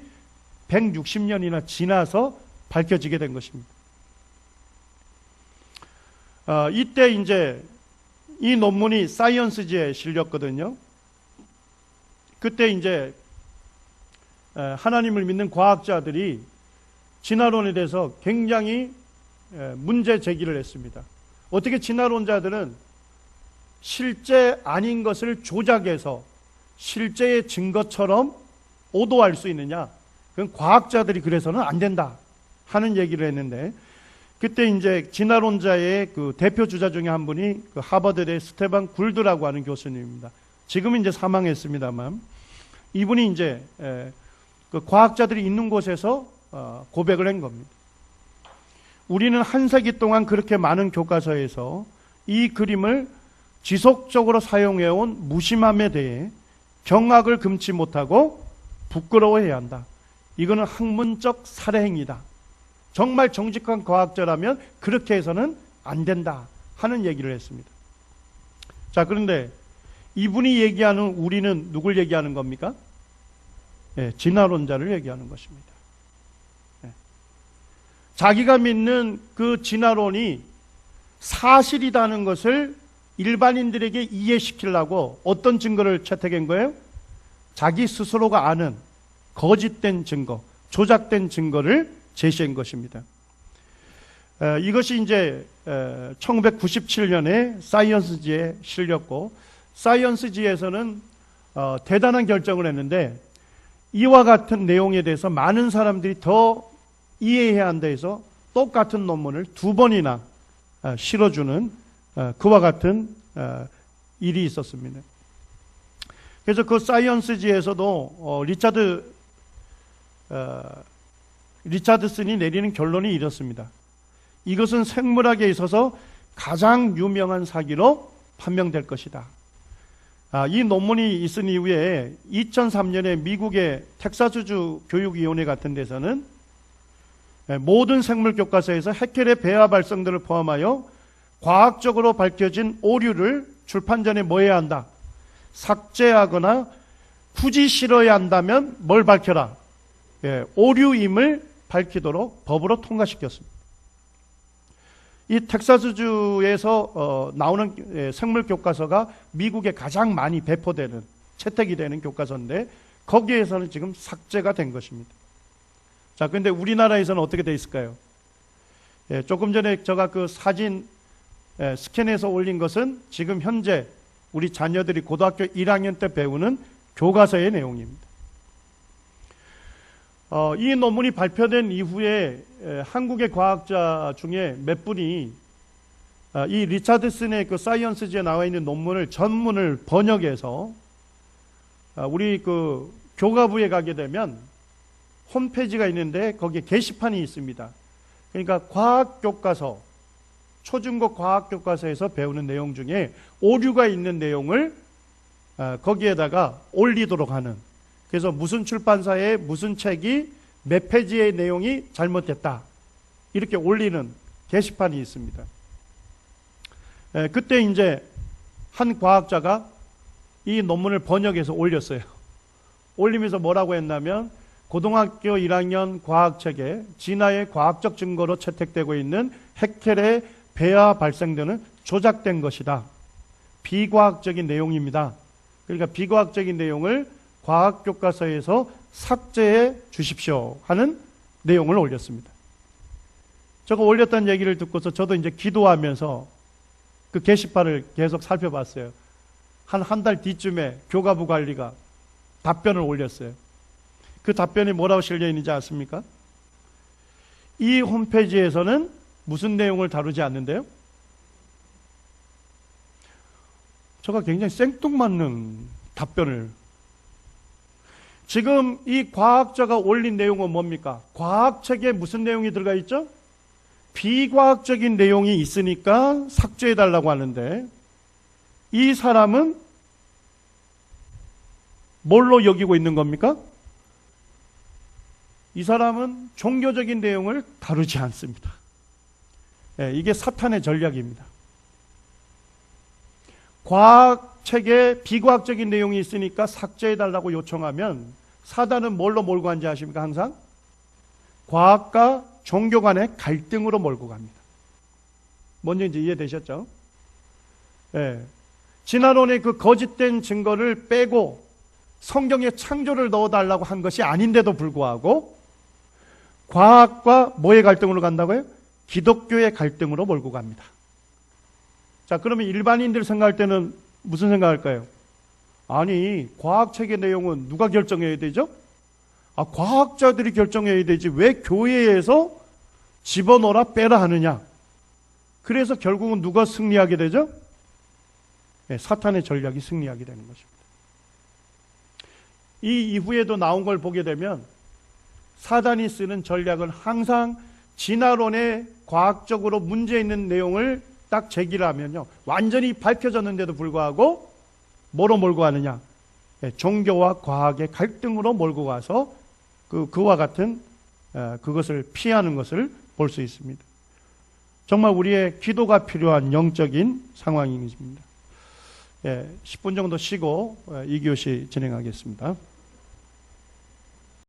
160년이나 지나서 밝혀지게 된 것입니다. 이때 이제 이 논문이 사이언스지에 실렸거든요. 그때 이제 하나님을 믿는 과학자들이 진화론에 대해서 굉장히 문제 제기를 했습니다. 어떻게 진화론자들은 실제 아닌 것을 조작해서 실제의 증거처럼 오도할 수 있느냐? 그건 과학자들이 그래서는 안 된다. 하는 얘기를 했는데, 그때 이제 진화론자의 그 대표 주자 중에 한 분이 그 하버드대 스테반 굴드라고 하는 교수님입니다. 지금은 이제 사망했습니다만, 이분이 이제 그 과학자들이 있는 곳에서 고백을 한 겁니다. 우리는 한 세기 동안 그렇게 많은 교과서에서 이 그림을 지속적으로 사용해온 무심함에 대해 경악을 금치 못하고 부끄러워해야 한다. 이거는 학문적 살해행위다. 정말 정직한 과학자라면 그렇게 해서는 안 된다 하는 얘기를 했습니다. 자, 그런데 이분이 얘기하는 우리는 누굴 얘기하는 겁니까? 진화론자를 얘기하는 것입니다. 자기가 믿는 그 진화론이 사실이라는 것을 일반인들에게 이해시키려고 어떤 증거를 채택한 거예요? 자기 스스로가 아는 거짓된 증거, 조작된 증거를 제시한 것입니다. 이것이 이제 1997년에 사이언스지에 실렸고, 사이언스지에서는 대단한 결정을 했는데, 이와 같은 내용에 대해서 많은 사람들이 더 이해해야 한다 해서 똑같은 논문을 2번이나 실어주는 그와 같은 일이 있었습니다. 그래서 그 사이언스지에서도 리차드슨이 내리는 결론이 이렇습니다. 이것은 생물학에 있어서 가장 유명한 사기로 판명될 것이다. 이 논문이 있은 이후에 2003년에 미국의 텍사스주 교육위원회 같은 데서는 모든 생물 교과서에서 해켈의 배아 발성들을 포함하여 과학적으로 밝혀진 오류를 출판 전에 뭐 해야 한다? 삭제하거나 굳이 싫어야 한다면 뭘 밝혀라? 오류임을 밝히도록 법으로 통과시켰습니다. 이 텍사스주에서 나오는 생물 교과서가 미국에 가장 많이 배포되는, 채택이 되는 교과서인데, 거기에서는 지금 삭제가 된 것입니다. 자, 근데 우리나라에서는 어떻게 돼 있을까요? 조금 전에 제가 그 사진 스캔해서 올린 것은 지금 현재 우리 자녀들이 고등학교 1학년 때 배우는 교과서의 내용입니다. 이 논문이 발표된 이후에 한국의 과학자 중에 몇 분이 이 리차드슨의 그 사이언스지에 나와 있는 논문을 전문을 번역해서 우리 그 교과부에 가게 되면 홈페이지가 있는데 거기에 게시판이 있습니다. 그러니까 과학교과서, 초중고 과학교과서에서 배우는 내용 중에 오류가 있는 내용을 거기에다가 올리도록 하는, 그래서 무슨 출판사의 무슨 책이 몇 페이지의 내용이 잘못됐다 이렇게 올리는 게시판이 있습니다. 그때 이제 한 과학자가 이 논문을 번역해서 올렸어요. 올리면서 뭐라고 했냐면, 고등학교 1학년 과학책에 진화의 과학적 증거로 채택되고 있는 해켈의 배아 발생되는 조작된 것이다. 비과학적인 내용입니다. 그러니까 비과학적인 내용을 과학교과서에서 삭제해 주십시오 하는 내용을 올렸습니다. 저거 올렸다는 얘기를 듣고서 저도 이제 기도하면서 그 게시판을 계속 살펴봤어요. 한 달 뒤쯤에 교과부 관리가 답변을 올렸어요. 그 답변이 뭐라고 실려 있는지 아십니까? 이 홈페이지에서는 무슨 내용을 다루지 않는데요? 제가 굉장히 생뚱맞는 답변을. 지금 이 과학자가 올린 내용은 뭡니까? 과학책에 무슨 내용이 들어가 있죠? 비과학적인 내용이 있으니까 삭제해달라고 하는데, 이 사람은 뭘로 여기고 있는 겁니까? 이 사람은 종교적인 내용을 다루지 않습니다. 이게 사탄의 전략입니다. 과학책에 비과학적인 내용이 있으니까 삭제해달라고 요청하면 사단은 뭘로 몰고 간지 아십니까? 항상 과학과 종교 간의 갈등으로 몰고 갑니다. 뭔지 이제 이해되셨죠? 진화론의 그 거짓된 증거를 빼고 성경에 창조를 넣어달라고 한 것이 아닌데도 불구하고 과학과 뭐의 갈등으로 간다고요? 기독교의 갈등으로 몰고 갑니다. 자, 그러면 일반인들 생각할 때는 무슨 생각할까요? 아니, 과학책의 내용은 누가 결정해야 되죠? 과학자들이 결정해야 되지 왜 교회에서 집어넣어라 빼라 하느냐. 그래서 결국은 누가 승리하게 되죠? 네, 사탄의 전략이 승리하게 되는 것입니다. 이 이후에도 나온 걸 보게 되면 사단이 쓰는 전략은 항상 진화론에 과학적으로 문제 있는 내용을 딱 제기를 하면요, 완전히 밝혀졌는데도 불구하고 뭐로 몰고 가느냐? 네, 종교와 과학의 갈등으로 몰고 가서 그와 같은 그것을 피하는 것을 볼 수 있습니다. 정말 우리의 기도가 필요한 영적인 상황입니다. 10분 정도 쉬고 2교시 진행하겠습니다.